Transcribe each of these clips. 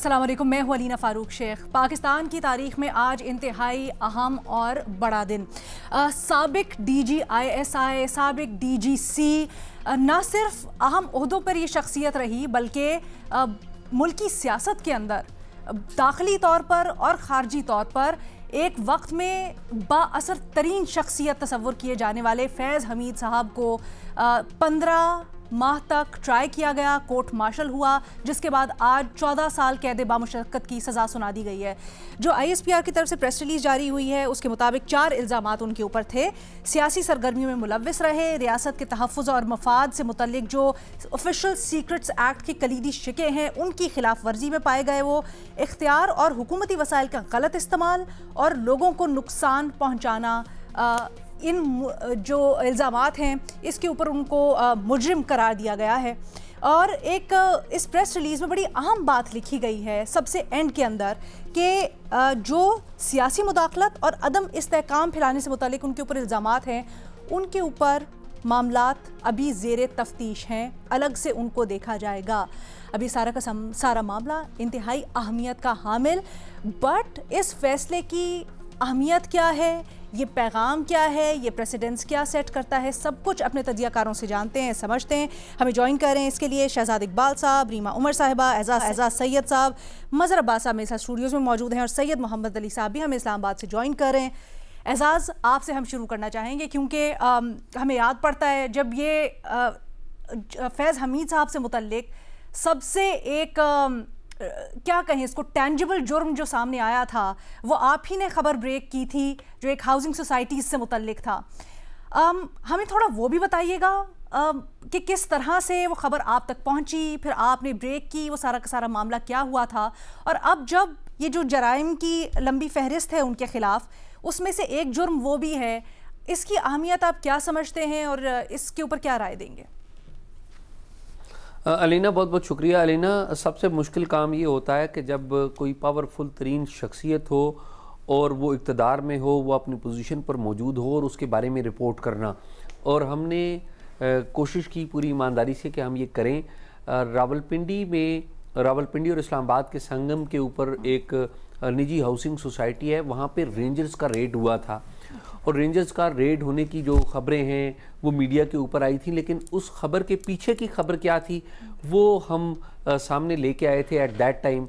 अस्सलाम वालेकुम, मैं हूं अलीना फ़ारूक शेख। पाकिस्तान की तारीख में आज इंतहाई अहम और बड़ा दिन। साबिक DGISI, साबिक DGC न सिर्फ अहम ओहदों पर ये शख्सियत रही बल्कि मुल्की सियासत के अंदर दाखिली तौर पर और ख़ारजी तौर पर एक वक्त में बाअसर तरीन शख्सियत तस्वुर किए जाने वाले फैज़ हमीद साहब को 15 माह तक ट्राई किया गया, कोर्ट मार्शल हुआ, जिसके बाद आज 14 साल कैद बामुशक्कत की सज़ा सुना दी गई है। जो ISPR की तरफ से प्रेस रिलीज जारी हुई है उसके मुताबिक 4 इल्ज़ामात उनके ऊपर थे। सियासी सरगर्मियों में मुलव्विस रहे, रियासत के तहफ़्फ़ुज़ और मफाद से मुतल्लिक जो ऑफिशियल सीक्रेट्स एक्ट की कलीदी शिकें हैं उनकी खिलाफ वर्जी में पाए गए, वो इख्तियार और हुकूमती वसाइल का गलत इस्तेमाल और लोगों को नुकसान पहुँचाना, इन जो इल्ज़ामात हैं इसके ऊपर उनको मुजरिम करार दिया गया है। और एक इस प्रेस रिलीज़ में बड़ी अहम बात लिखी गई है सबसे एंड के अंदर कि जो सियासी मुदाखलत और अदम इस्तेहकाम फैलाने से मुतालिक उनके ऊपर इल्ज़ामात हैं उनके ऊपर मामलात अभी ज़ेरे तफ्तीश हैं, अलग से उनको देखा जाएगा। अभी सारा का सारा मामला इंतहाई अहमियत का हामिल, बट इस फैसले की अहमियत क्या है, ये पैगाम क्या है, ये प्रेसिडेंस क्या सेट करता है, सब कुछ अपने तजियाकारों से जानते हैं, समझते हैं। हमें ज्वाइन कर रहे हैं इसके लिए शहजाद इकबाल साहब, रीमा उमर साहिबा, एजाज सैयद साहब, मज़हर अब्बास साहब मेरे साथ स्टूडियोज़ में मौजूद हैं और सैयद मोहम्मद अली साहब भी हमें इस्लामाबाद से ज्वाइन कर रहे हैं। एजाज, आपसे हम शुरू करना चाहेंगे क्योंकि हमें याद पड़ता है जब ये फैज़ हमीद साहब से मुतल्लिक सबसे एक क्या कहें इसको टेंजिबल जुर्म जो सामने आया था वो आप ही ने खबर ब्रेक की थी, जो एक हाउसिंग सोसाइटीज़ से मुतल्लिक था। हमें थोड़ा वो भी बताइएगा कि किस तरह से वो खबर आप तक पहुंची, फिर आपने ब्रेक की, वो सारा का सारा मामला क्या हुआ था, और अब जब ये जो जराइम की लंबी फहरिस्त है उनके खिलाफ उसमें से एक जुर्म वो भी है, इसकी अहमियत आप क्या समझते हैं और इसके ऊपर क्या राय देंगे? अलीना, बहुत बहुत शुक्रिया। अलीना, सबसे मुश्किल काम ये होता है कि जब कोई पावरफुल तरीन शख्सियत हो और वो इक़्तिदार में हो, वो अपनी पोजीशन पर मौजूद हो और उसके बारे में रिपोर्ट करना, और हमने कोशिश की पूरी ईमानदारी से कि हम ये करें। रावलपिंडी और इस्लामाबाद के संगम के ऊपर एक निजी हाउसिंग सोसाइटी है, वहाँ पे रेंजर्स का रेड हुआ था और रेंजर्स का रेड होने की जो ख़बरें हैं वो मीडिया के ऊपर आई थी, लेकिन उस खबर के पीछे की खबर क्या थी वो हम सामने लेके आए थे एट दैट टाइम,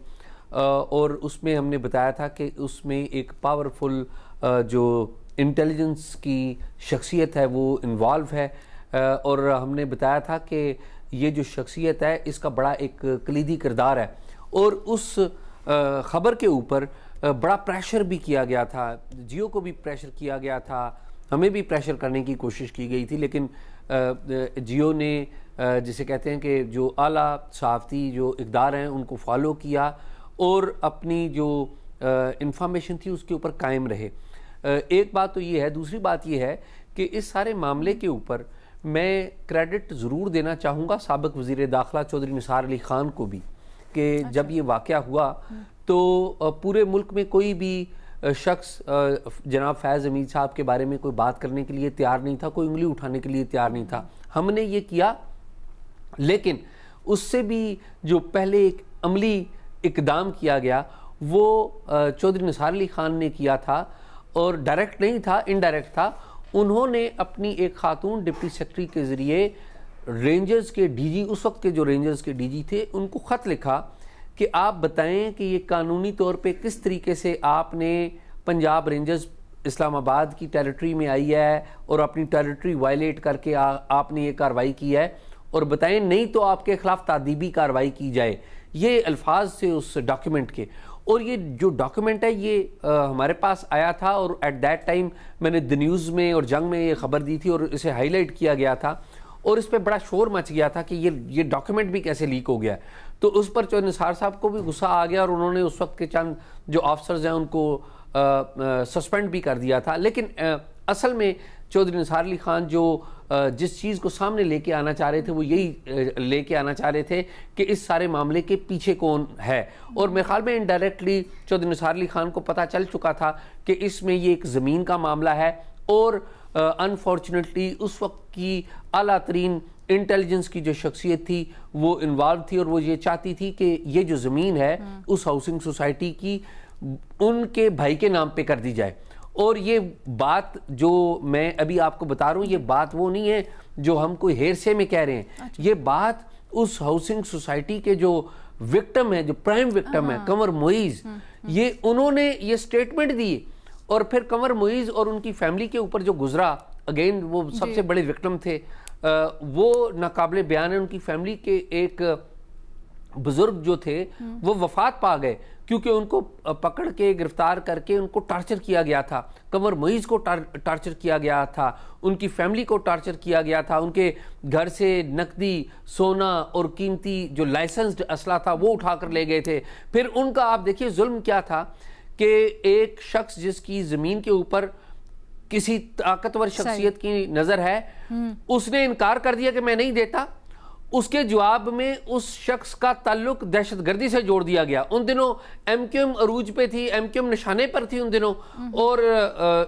और उसमें हमने बताया था कि उसमें एक पावरफुल जो इंटेलिजेंस की शख्सियत है वो इन्वॉल्व है, और हमने बताया था कि ये जो शख्सियत है इसका बड़ा एक कलीदी किरदार है, और उस ख़बर के ऊपर बड़ा प्रेशर भी किया गया था। जियो को भी प्रेशर किया गया था, हमें भी प्रेशर करने की कोशिश की गई थी, लेकिन जियो ने जिसे कहते हैं कि जो आला सहाफ़ती जो इक़दार हैं उनको फॉलो किया और अपनी जो इंफॉर्मेशन थी उसके ऊपर कायम रहे। एक बात तो ये है। दूसरी बात ये है कि इस सारे मामले के ऊपर मैं क्रेडिट ज़रूर देना चाहूँगा साबिक़ वज़ीर दाखिला चौधरी निसार अली ख़ान को भी, कि जब ये वाक़या हुआ तो पूरे मुल्क में कोई भी शख्स जनाब फैज़ हमीद साहब के बारे में कोई बात करने के लिए तैयार नहीं था, कोई उंगली उठाने के लिए तैयार नहीं था। हमने ये किया, लेकिन उससे भी जो पहले एक अमली इक़दाम किया गया वो चौधरी निसार अली ख़ान ने किया था, और डायरेक्ट नहीं था, इनडायरेक्ट था। उन्होंने अपनी एक खातून डिप्टी सेक्रेटरी के ज़रिए रेंजर्स के DG, उस वक्त के जो रेंजर्स के DG थे, उनको ख़त लिखा कि आप बताएं कि ये कानूनी तौर पे किस तरीके से आपने पंजाब रेंजर्स इस्लामाबाद की टेरिटरी में आई है और अपनी टेरिटरी वायलेट करके आपने ये कार्रवाई की है, और बताएं नहीं तो आपके ख़िलाफ़ तादीबी कार्रवाई की जाए। ये अल्फाज से उस डॉक्यूमेंट के, और ये जो डॉक्यूमेंट है ये हमारे पास आया था, और एट दैट टाइम मैंने द न्यूज़ में और जंग में ये खबर दी थी और इसे हाईलाइट किया गया था, और इस पर बड़ा शोर मच गया था कि ये डॉक्यूमेंट भी कैसे लीक हो गया। तो उस पर चौधरी निसार साहब को भी गुस्सा आ गया और उन्होंने उस वक्त के चंद जो ऑफिसर्स हैं उनको सस्पेंड भी कर दिया था। लेकिन असल में चौधरी निसार अली ख़ान जो जिस चीज़ को सामने लेके आना चाह रहे थे वो यही लेके आना चाह रहे थे कि इस सारे मामले के पीछे कौन है, और मेरे ख्याल में इनडायरेक्टली चौधरी निसार अली ख़ान को पता चल चुका था कि इसमें ये एक ज़मीन का मामला है, और अनफॉर्चुनेटली उस वक्त की आला तरीन इंटेलिजेंस की जो शख्सियत थी वो इन्वॉल्व थी और वो ये चाहती थी कि ये जो ज़मीन है उस हाउसिंग सोसाइटी की उनके भाई के नाम पे कर दी जाए। और ये बात जो मैं अभी आपको बता रहा हूँ, ये बात वो नहीं है जो हम कोई हेरसे में कह रहे हैं। ये बात उस हाउसिंग सोसाइटी के जो विक्टिम है, जो प्राइम विक्टिम है कंवर मुईज, ये उन्होंने ये स्टेटमेंट दी। और फिर कंवर मुईज और उनकी फैमिली के ऊपर जो गुजरा, अगेन वो सबसे बड़े विक्टिम थे, वो नाकाबिले बयान है। उनकी फैमिली के एक बुजुर्ग जो थे वो वफात पा गए क्योंकि उनको पकड़ के गिरफ्तार करके उनको टार्चर किया गया था। कंवर मुईज को टार्चर किया गया था, उनकी फैमिली को टार्चर किया गया था, उनके घर से नकदी, सोना और कीमती जो लाइसेंस्ड असला था वो उठा कर ले गए थे। फिर उनका आप देखिए जुल्म क्या था कि एक शख्स जिसकी ज़मीन के ऊपर किसी ताकतवर शख्सियत की नज़र है, उसने इनकार कर दिया कि मैं नहीं देता। उसके जवाब में उस शख्स का ताल्लुक दहशतगर्दी से जोड़ दिया गया। उन दिनों एमक्यूएम अरूज पे थी, एमक्यूएम निशाने पर थी उन दिनों, और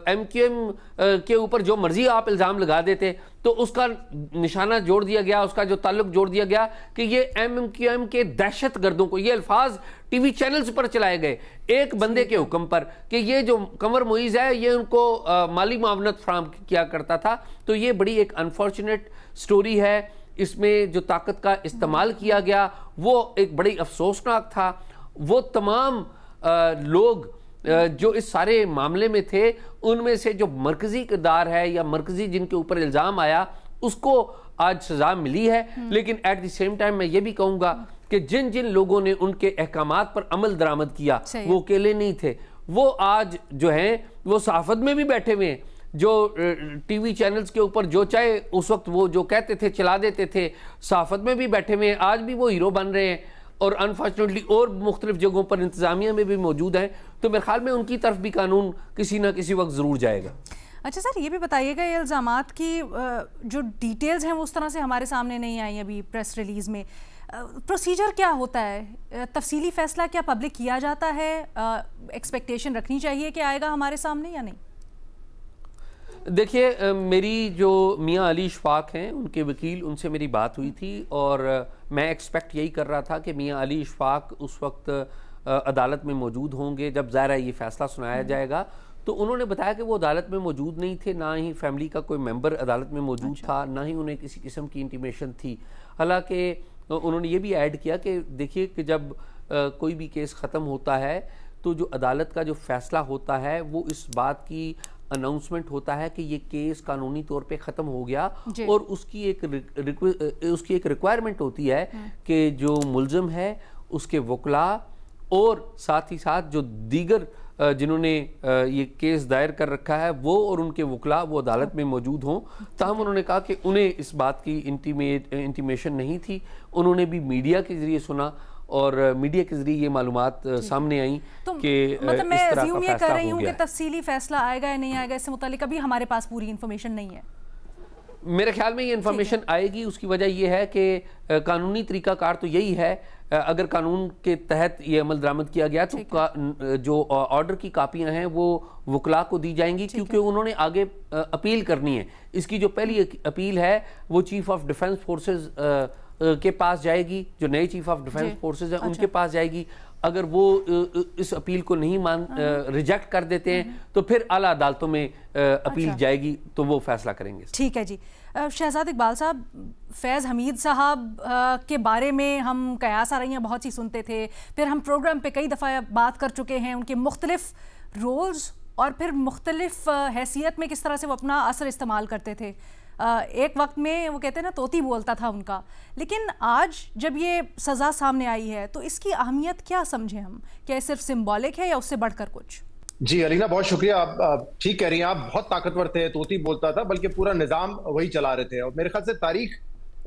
एमक्यूएम के ऊपर जो मर्जी आप इल्ज़ाम लगा देते तो उसका निशाना जोड़ दिया गया, उसका जो ताल्लुक जोड़ दिया गया कि ये एमक्यूएम के दहशत गर्दों को, ये अल्फाज टीवी चैनल्स पर चलाए गए एक बंदे के हुक्म पर कि ये जो कंवर मुईज है ये उनको माली मावनत फराहम किया करता था। तो ये बड़ी एक अनफॉर्चुनेट स्टोरी है। इसमें जो ताकत का इस्तेमाल किया गया वो एक बड़ी अफसोसनाक था। वो तमाम लोग जो इस सारे मामले में थे, उनमें से जो मरकजी किरदार है या मरकजी जिनके ऊपर इल्ज़ाम आया, उसको आज सज़ा मिली है। लेकिन एट द सेम टाइम मैं ये भी कहूँगा कि जिन जिन लोगों ने उनके अहकामात पर अमल दरामद किया वो अकेले नहीं थे। वो आज जो हैं वो सहाफ़त में भी बैठे हुए हैं, जो टीवी चैनल्स के ऊपर जो चाहे उस वक्त वो जो कहते थे चला देते थे, सहाफ़त में भी बैठे हुए हैं, आज भी वो हीरो बन रहे हैं और अनफॉर्चुनेटली और मुख्तलिफ जगहों पर इंतज़ामिया में भी मौजूद हैं। तो मेरे ख्याल में उनकी तरफ भी कानून किसी ना किसी वक्त ज़रूर जाएगा। अच्छा सर, ये भी बताइएगा, ये इल्ज़ामात की जो डिटेल्स हैं वो उस तरह से हमारे सामने नहीं आई अभी प्रेस रिलीज़ में। प्रोसीजर क्या होता है? तफसीली फ़ैसला क्या पब्लिक किया जाता है? एक्सपेक्टेशन रखनी चाहिए कि आएगा हमारे सामने या नहीं? देखिए, मेरी जो मियाँ अली इशफाक हैं उनके वकील, उनसे मेरी बात हुई थी और मैं एक्सपेक्ट यही कर रहा था कि मियाँ अली इशफाक उस वक्त अदालत में मौजूद होंगे जब ज़ाहिर ये फ़ैसला सुनाया जाएगा। तो उन्होंने बताया कि वो अदालत में मौजूद नहीं थे, ना ही फैमिली का कोई मेंबर अदालत में मौजूद था, ना ही उन्हें किसी किस्म की इंटीमेशन थी। हालांकि उन्होंने ये भी ऐड किया कि देखिए कि जब कोई भी केस ख़त्म होता है तो जो अदालत का जो फ़ैसला होता है वो इस बात की अनाउंसमेंट होता है कि ये केस कानूनी तौर पे ख़त्म हो गया और उसकी एक रिक्वायरमेंट होती है कि जो मुल्ज़िम है उसके वकला और साथ ही साथ जो दीगर जिन्होंने ये केस दायर कर रखा है वो और उनके वकला वो अदालत में मौजूद हों। ताहम उन्होंने कहा कि उन्हें इस बात की इंटीमेशन नहीं थी। उन्होंने भी मीडिया के ज़रिए सुना और मीडिया के जरिए ये मालूमात सामने आई तो कि मतलब मैं अज्यूम ये कर रही हूँ कि तफसीली फैसला आएगा या नहीं आएगा इससे मुतालिक अभी हमारे पास पूरी इन्फॉर्मेशन नहीं है। मेरे ख्याल में ये इन्फॉर्मेशन आएगी। उसकी वजह ये है कि कानूनी तरीकाकार तो यही है, अगर कानून के तहत ये अमल दरामद किया गया तो जो ऑर्डर की कापियां हैं वो वकला को दी जाएंगी क्योंकि उन्होंने आगे अपील करनी है। इसकी जो पहली अपील है वो चीफ ऑफ डिफेंस फोर्सेज के पास जाएगी, जो नए चीफ ऑफ डिफेंस फोर्सेज हैं उनके पास जाएगी। अगर वो इस अपील को नहीं रिजेक्ट कर देते हैं तो फिर आला अदालतों में अपील जाएगी तो वो फैसला करेंगे। ठीक है जी। शहजाद इकबाल साहब, फैज़ हमीद साहब के बारे में हम कयास आ रही हैं बहुत सी सुनते थे, फिर हम प्रोग्राम पे कई दफ़ा बात कर चुके हैं उनके मुख्तलिफ रोल्स और फिर मुख्तलिफ हैसियत में किस तरह से वो अपना असर इस्तेमाल करते थे। एक वक्त में वो कहते हैं ना तोती बोलता था उनका, लेकिन आज जब ये सज़ा सामने आई है तो इसकी अहमियत क्या समझें हम? क्या सिर्फ सिंबॉलिक है या उससे बढ़कर कुछ? जी अलीना, बहुत शुक्रिया। आप ठीक कह रही हैं, आप बहुत ताकतवर थे, तोती बोलता था, बल्कि पूरा निज़ाम वही चला रहे थे। और मेरे ख्याल से तारीख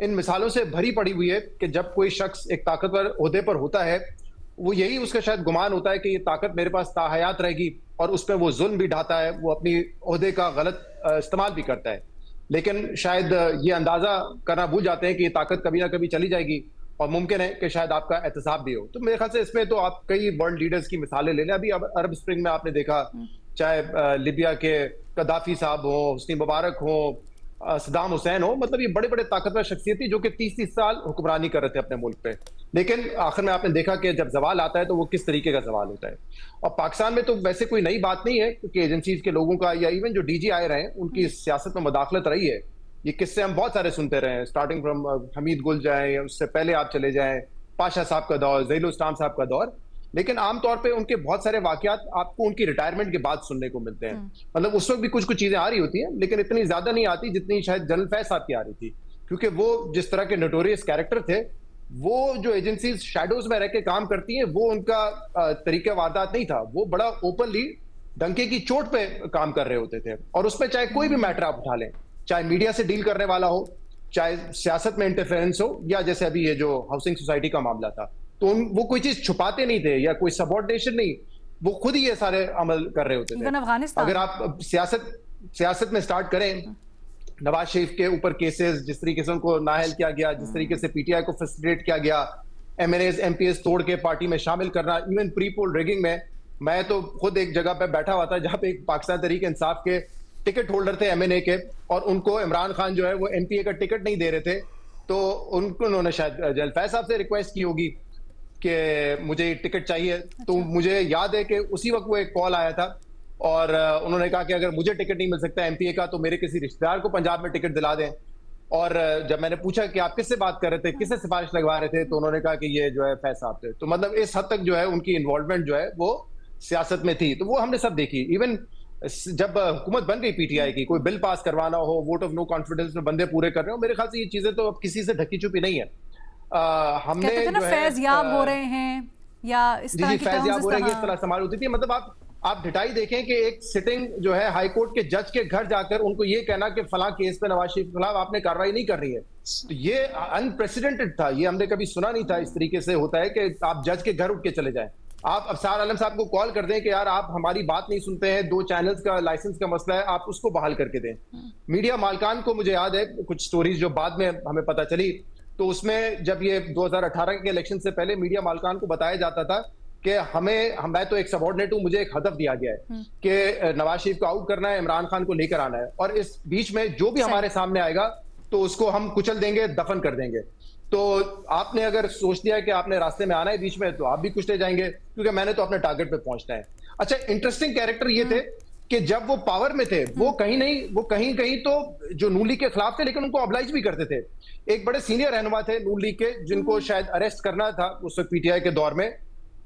इन मिसालों से भरी पड़ी हुई है कि जब कोई शख्स एक ताकतवर ओहदे पर होता है वो यही उसका शायद गुमान होता है कि ये ताकत मेरे पास ताहयात रहेगी और उस पर वो जुल्म भी ढाता है, वो अपनी ओहदे का गलत इस्तेमाल भी करता है। लेकिन शायद ये अंदाजा करना भूल जाते हैं कि ये ताकत कभी ना कभी चली जाएगी और मुमकिन है कि शायद आपका एहतसाब भी हो। तो मेरे ख्याल से इसमें तो आप कई वर्ल्ड लीडर्स की मिसालें ले लें। अभी अरब स्प्रिंग में आपने देखा, चाहे लिबिया के कदाफी साहब हो, हुस्नी मुबारक हो, सदाम हुसैन हो, मतलब ये बड़े बड़े ताकतवर शख्सियत थी जो कि 30-30 साल हुक्मरानी कर रहे थे अपने मुल्क पे। लेकिन आखिर में आपने देखा कि जब जवाल आता है तो वो किस तरीके का जवाल होता है। और पाकिस्तान में तो वैसे कोई नई बात नहीं है, क्योंकि एजेंसीज के लोगों का या इवन जो DGI रहे हैं उनकी सियासत में मुदाखलत रही है। ये किस्से हम बहुत सारे सुनते रहे हैं, स्टार्टिंग फ्रॉम हमीद गुल जाए, उससे पहले आप चले जाएं पाशा साहब का दौर, ज़हील इस्लाम साहब का दौर। लेकिन आमतौर पे उनके बहुत सारे वाकयात आपको उनकी रिटायरमेंट के बाद सुनने को मिलते हैं। मतलब उस वक्त भी कुछ कुछ चीजें आ रही होती हैं, लेकिन इतनी ज्यादा नहीं आती जितनी शायद जनरल फैज साहब की आ रही थी, क्योंकि वो जिस तरह के नोटोरियस कैरेक्टर थे, वो जो एजेंसीज शैडोज में रह के काम करती हैं, वो उनका तरीका वारदात नहीं था। वो बड़ा ओपनली डंके की चोट पे काम कर रहे होते थे, और उसमें चाहे कोई भी मैटर आप उठा लें, चाहे मीडिया से डील करने वाला हो, चाहे सियासत में इंटरफेरेंस हो, या जैसे अभी ये जो हाउसिंग सोसाइटी का मामला था, तो वो कोई चीज छुपाते नहीं थे या कोई सबऑर्डिनेशन नहीं, वो खुद ही ये सारे अमल कर रहे होते थे। अगर आप सियासत में स्टार्ट करें, नवाज शरीफ के ऊपर केसेस, जिस तरीके से उनको नाअहल किया गया, जिस तरीके से PTI को फैसिलिटेट किया गया, MNAs MPs तोड़ के पार्टी में शामिल करना, इवन प्री पोल रिगिंग में, मैं तो खुद एक जगह पे बैठा हुआ था जहां पे एक पाकिस्तान तहरीक इंसाफ के टिकट होल्डर थे MNA के, और उनको इमरान खान जो है वो MPA का टिकट नहीं दे रहे थे, तो उन्होंने शायद जनरल फैज साहब से रिक्वेस्ट की होगी कि मुझे टिकट चाहिए। तो मुझे याद है कि उसी वक्त वो एक कॉल आया था, और उन्होंने कहा कि अगर मुझे टिकट नहीं मिल सकता MPA का, तो मेरे किसी रिश्तेदार को पंजाब में टिकट दिला दें। और जब मैंने पूछा कि आप किससे बात कर रहे थे, किससे सिफारिश लगवा रहे थे, तो उन्होंने कहा कि ये जो है फैज साहब थे। तो मतलब इस हद तक जो है उनकी इन्वॉल्वमेंट जो है वो सियासत में थी, तो वो हमने सब देखी। इवन जब हुकूमत बन गई PTI की, कोई बिल पास करवाना हो, वोट ऑफ नो कॉन्फिडेंस में बंदे पूरे कर रहे हो, मेरे ख्याल से ये चीजें तो अब किसी से ढकी छुपी नहीं है। हमने जो है फैज़याब हो रहे हैं या इस तरह की फैज़याब हो रही है, इस तरह इस्तेमाल होती थी। मतलब आप ढिठाई देखें कि एक सिटिंग जो है हाई कोर्ट के जज के घर जाकर उनको ये कहना कि फलां केस पे नवाज शरीफ के खिलाफ आपने कार्रवाई नहीं कर रही है, तो ये अनप्रेसिडेंटेड था। ये हमने कभी सुना नहीं था इस तरीके से होता है कि आप जज के घर उठ के चले जाएं। आप अफसार आलम साहब को कॉल कर दें कि यार आप हमारी बात नहीं सुनते हैं, 2 चैनल्स का लाइसेंस का मसला है, आप उसको बहाल करके दें। मीडिया मालकान को मुझे याद है कुछ स्टोरीज जो बाद में हमें पता चली, तो उसमें जब ये 2018 के इलेक्शन से पहले मीडिया मालकान को बताया जाता था कि मैं तो एक सबऑर्डिनेट हूं, मुझे एक हदफ दिया गया है कि नवाज शरीफ को आउट करना है, इमरान खान को लेकर आना है, और इस बीच में जो भी हमारे सामने आएगा तो उसको हम कुचल देंगे, दफन कर देंगे। तो आपने अगर सोच दिया कि आपने रास्ते में आना है बीच में, तो आप भी कुचले जाएंगे, क्योंकि मैंने तो अपने टारगेट पे पहुंचना है। अच्छा, इंटरेस्टिंग कैरेक्टर ये थे कि जब वो पावर में थे, वो कहीं कहीं तो जो नून लीग के खिलाफ थे, लेकिन उनको ऑब्लाइज भी करते थे। एक बड़े सीनियर रहनुमा थे नून लीग के, जिनको शायद अरेस्ट करना था उस वक्त PTI के दौर में,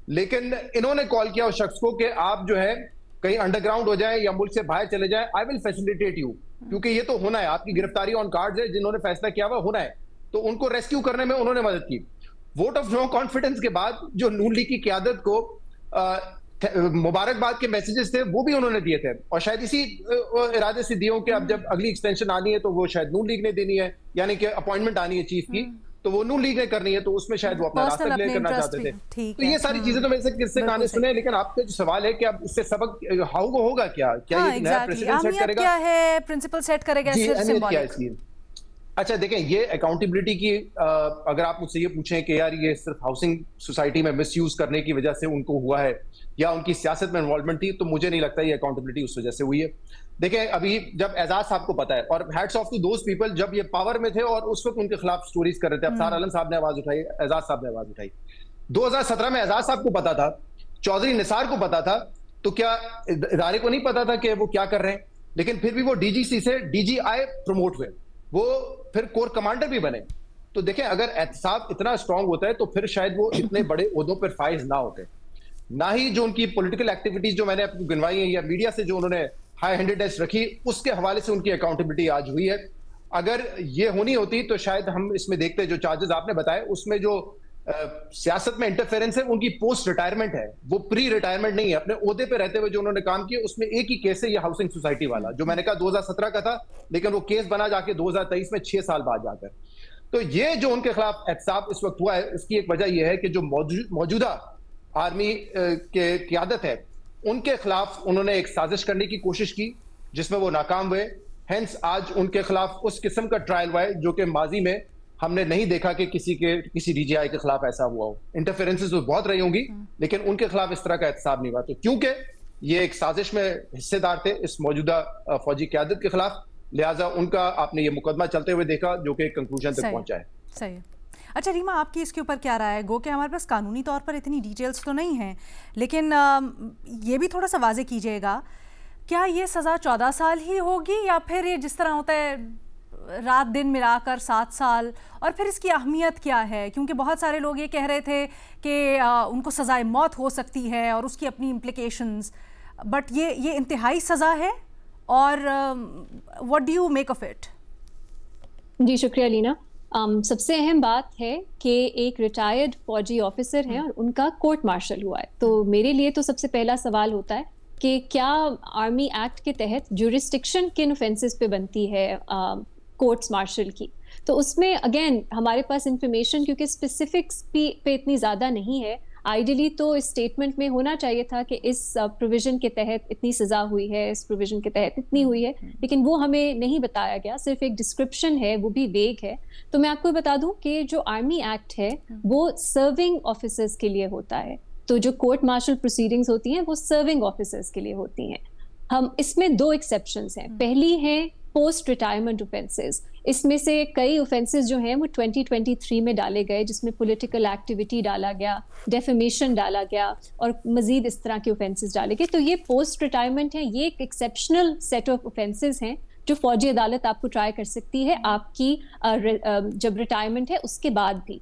लेकिन इन्होंने कॉल किया उस शख्स को कि आप जो है कहीं अंडरग्राउंड हो जाए या मुल्क से बाहर चले जाए, आई विल फैसिलिटेट यू, क्योंकि ये तो होना है, आपकी गिरफ्तारी ऑन कार्ड्स है, जिन्होंने फैसला किया हुआ होना है। तो उनको रेस्क्यू करने में उन्होंने मदद की। वोट ऑफ नो कॉन्फिडेंस के बाद जो नून लीग की क्यादत को मुबारकबाद के मैसेजेस थे, वो भी उन्होंने दिए थे, और शायद इसी इरादे से दिए हो कि अब जब अगली एक्सटेंशन आनी है तो वो शायद नून लीग ने देनी है, यानी कि अपॉइंटमेंट आनी है चीफ की, तो वो नून लीग ने करनी है, तो उसमें शायद वो अपना रास्ता क्लियर करना चाहते थे। तो ये सारी चीजें तो मेरे से किससे कहानी सुने, लेकिन आपका जो सवाल है कि अब इससे सबक होगा क्या ये नया प्रेसिडेंट सेट करेगा, क्या है प्रिंसिपल सेट करेगा, अच्छा देखें, ये अकाउंटेबिलिटी की अगर आप मुझसे ये पूछें कि यार ये सिर्फ हाउसिंग सोसाइटी में मिसयूज करने की वजह से उनको हुआ है या उनकी सियासत में इन्वॉल्वमेंट थी, तो मुझे नहीं लगता ये अकाउंटेबिलिटी उस वजह से हुई है। देखें, अभी जब एजाज साहब को पता है, और hats off to those people जब ये पावर में थे और उस वक्त उनके खिलाफ स्टोरीज कर रहे थे, अफसार आलम साहब ने आवाज उठाई, एजाज साहब ने आवाज उठाई। 2017 में एजाज साहब को पता था, चौधरी निसार को पता था, तो क्या इदारे को नहीं पता था कि वो क्या कर रहे हैं? लेकिन फिर भी वो DGC से DGI प्रमोट हुए, वो फिर कोर कमांडर भी बने। तो देखें, अगर एहतसाब इतना स्ट्रांग होता है तो फिर शायद वो इतने बड़े ओहदों पर फाइज ना होते, ना ही जो उनकी पॉलिटिकल एक्टिविटीज जो मैंने आपको गिनवाई है या मीडिया से जो उन्होंने हाई हैंडेडनेस रखी, उसके हवाले से उनकी अकाउंटेबिलिटी आज हुई है। अगर ये होनी होती तो शायद हम इसमें देखते, जो चार्जेस आपने बताए उसमें जो सियासत में इंटरफेरेंस है उनकी पोस्ट रिटायरमेंट है, वो प्री रिटायरमेंट नहीं है। अपने ओहदे पे रहते हुए जो उन्होंने काम किया उसमें एक ही केस है, ये हाउसिंग सोसाइटी वाला, जो मैंने कहा 2017 का था, लेकिन वो केस बना जाके 2023 में 6 साल बाद जाकर। तो ये जो उनके खिलाफ एहतसाब इस वक्त हुआ है, इसकी एक वजह यह है कि जो मौजूदा आर्मी के क्यादत है, उनके खिलाफ उन्होंने एक साजिश करने की कोशिश की जिसमें वो नाकाम हुए। हेंस आज उनके खिलाफ उस किस्म का ट्रायल हुआ है जो कि माजी में हमने नहीं देखा कि किसी DGI के खिलाफ ऐसा हुआ हो। इंटरफेरेंसेस तो बहुत रही होंगी, लेकिन उनके खिलाफ इस तरह का एहतसाब नहीं हुआ, तो क्योंकि ये एक साजिश में हिस्सेदार थे इस मौजूदा फौजी क्यादत के खिलाफ, लिहाजा उनका आपने ये मुकदमा चलते हुए देखा जो कि कंक्लूजन तक पहुंचा है। सही है। अच्छा रीमा, आपकी इसके ऊपर क्या राय है? गो कि हमारे पास कानूनी तौर पर इतनी डिटेल्स तो नहीं हैं, लेकिन ये भी थोड़ा सा वाजे कीजिएगा, क्या ये सज़ा 14 साल ही होगी या फिर ये जिस तरह होता है रात दिन मिलाकर 7 साल, और फिर इसकी अहमियत क्या है? क्योंकि बहुत सारे लोग ये कह रहे थे कि उनको सज़ाए मौत हो सकती है और उसकी अपनी इम्प्लिकेशंस, बट ये इंतहाई सज़ा है, और what do you make of it? जी शुक्रिया लीना। सबसे अहम बात है कि एक रिटायर्ड फौजी ऑफिसर हैं और उनका कोर्ट मार्शल हुआ है। तो मेरे लिए तो सबसे पहला सवाल होता है कि क्या आर्मी एक्ट के तहत जुरिस्डिक्शन किन ऑफेंसेस पे बनती है कोर्ट्स मार्शल की। तो उसमें अगेन हमारे पास इंफॉर्मेशन क्योंकि स्पेसिफिक्स पे इतनी ज़्यादा नहीं है। आइडियली तो इस स्टेटमेंट में होना चाहिए था कि इस प्रोविजन के तहत इतनी सज़ा हुई है, इस प्रोविजन के तहत इतनी हुई है, लेकिन वो हमें नहीं बताया गया, सिर्फ एक डिस्क्रिप्शन है, वो भी वेग है। तो मैं आपको बता दूं कि जो आर्मी एक्ट है वो सर्विंग ऑफिसर्स के लिए होता है। तो जो कोर्ट मार्शल प्रोसीडिंग्स होती हैं वो सर्विंग ऑफिसर्स के लिए होती हैं। हम इसमें 2 एक्सेप्शंस हैं। पहली है पोस्ट रिटायरमेंट ऑफेंसेस। इसमें से कई ऑफेंसेस जो हैं वो 2023 में डाले गए, जिसमें पॉलिटिकल एक्टिविटी डाला गया, डेफेमेशन डाला गया और मजीद इस तरह के ऑफेंसेस डाले गए। तो ये पोस्ट रिटायरमेंट है, ये एक एक्सेप्शनल सेट ऑफ ऑफेंसेस हैं जो फौजी अदालत आपको ट्राई कर सकती है आपकी जब रिटायरमेंट है उसके बाद भी।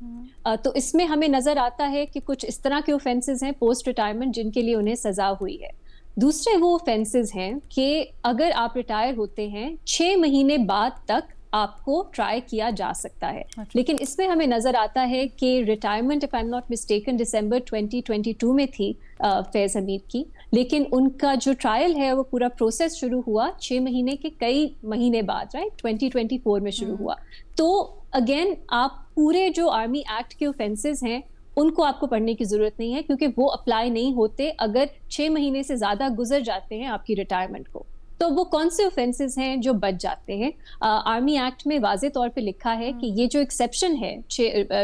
तो इसमें हमें नजर आता है कि कुछ इस तरह के ऑफेंसेस हैं पोस्ट रिटायरमेंट जिनके लिए उन्हें सजा हुई है। दूसरे वो ऑफेंसेस हैं कि अगर आप रिटायर होते हैं 6 महीने बाद तक आपको ट्राई किया जा सकता है। लेकिन इसमें हमें नजर आता है कि retirement if I am not mistaken दिसंबर 2022 में थी फैज हमीद की, लेकिन उनका जो ट्रायल है वो पूरा प्रोसेस शुरू हुआ 6 महीने के कई महीने बाद, राइट, 2024 में शुरू हुआ। तो अगेन आप पूरे जो आर्मी एक्ट के ऑफेंसेस हैं उनको आपको पढ़ने की जरूरत नहीं है क्योंकि वो अप्लाई नहीं होते अगर 6 महीने से ज्यादा गुजर जाते हैं आपकी रिटायरमेंट को। तो वो कौन से ऑफेंसेस हैं जो बच जाते हैं? आर्मी एक्ट में वाजे तौर पे लिखा है कि ये जो एक्सेप्शन है,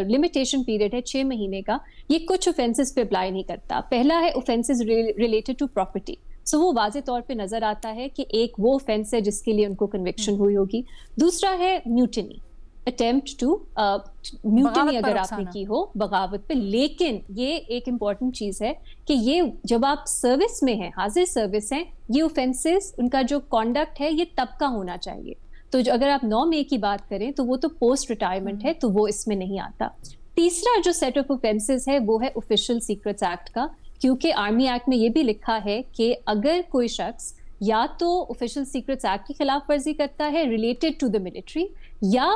लिमिटेशन पीरियड है 6 महीने का, ये कुछ ऑफेंसेस पे अप्लाई नहीं करता। पहला है ऑफेंसेस रिलेटेड टू प्रॉपर्टी। सो वो वाजे तौर पे नजर आता है कि एक वो ऑफेंस है जिसके लिए उनको कन्विक्शन हुई होगी। दूसरा है म्यूटिनी, अटेम्प्ट टू म्यूटिनी अगर आपने की हो, बगावत पे। लेकिन ये एक इम्पॉर्टेंट चीज है कि ये जब आप सर्विस में हैं, हाजिर सर्विस हैं, ये ऑफेंसेस उनका जो कॉन्डक्ट है ये तब का होना चाहिए। तो जो अगर आप 9 मई की बात करें तो वो तो पोस्ट रिटायरमेंट है, तो वो इसमें नहीं आता। तीसरा जो सेट ऑफ ऑफेंसेस है वो है ऑफिशियल सीक्रेट्स एक्ट का, क्योंकि आर्मी एक्ट में ये भी लिखा है कि अगर कोई शख्स या तो ऑफिशियल सीक्रेट्स एक्ट की खिलाफ वर्जी करता है रिलेटेड टू द मिलिट्री, या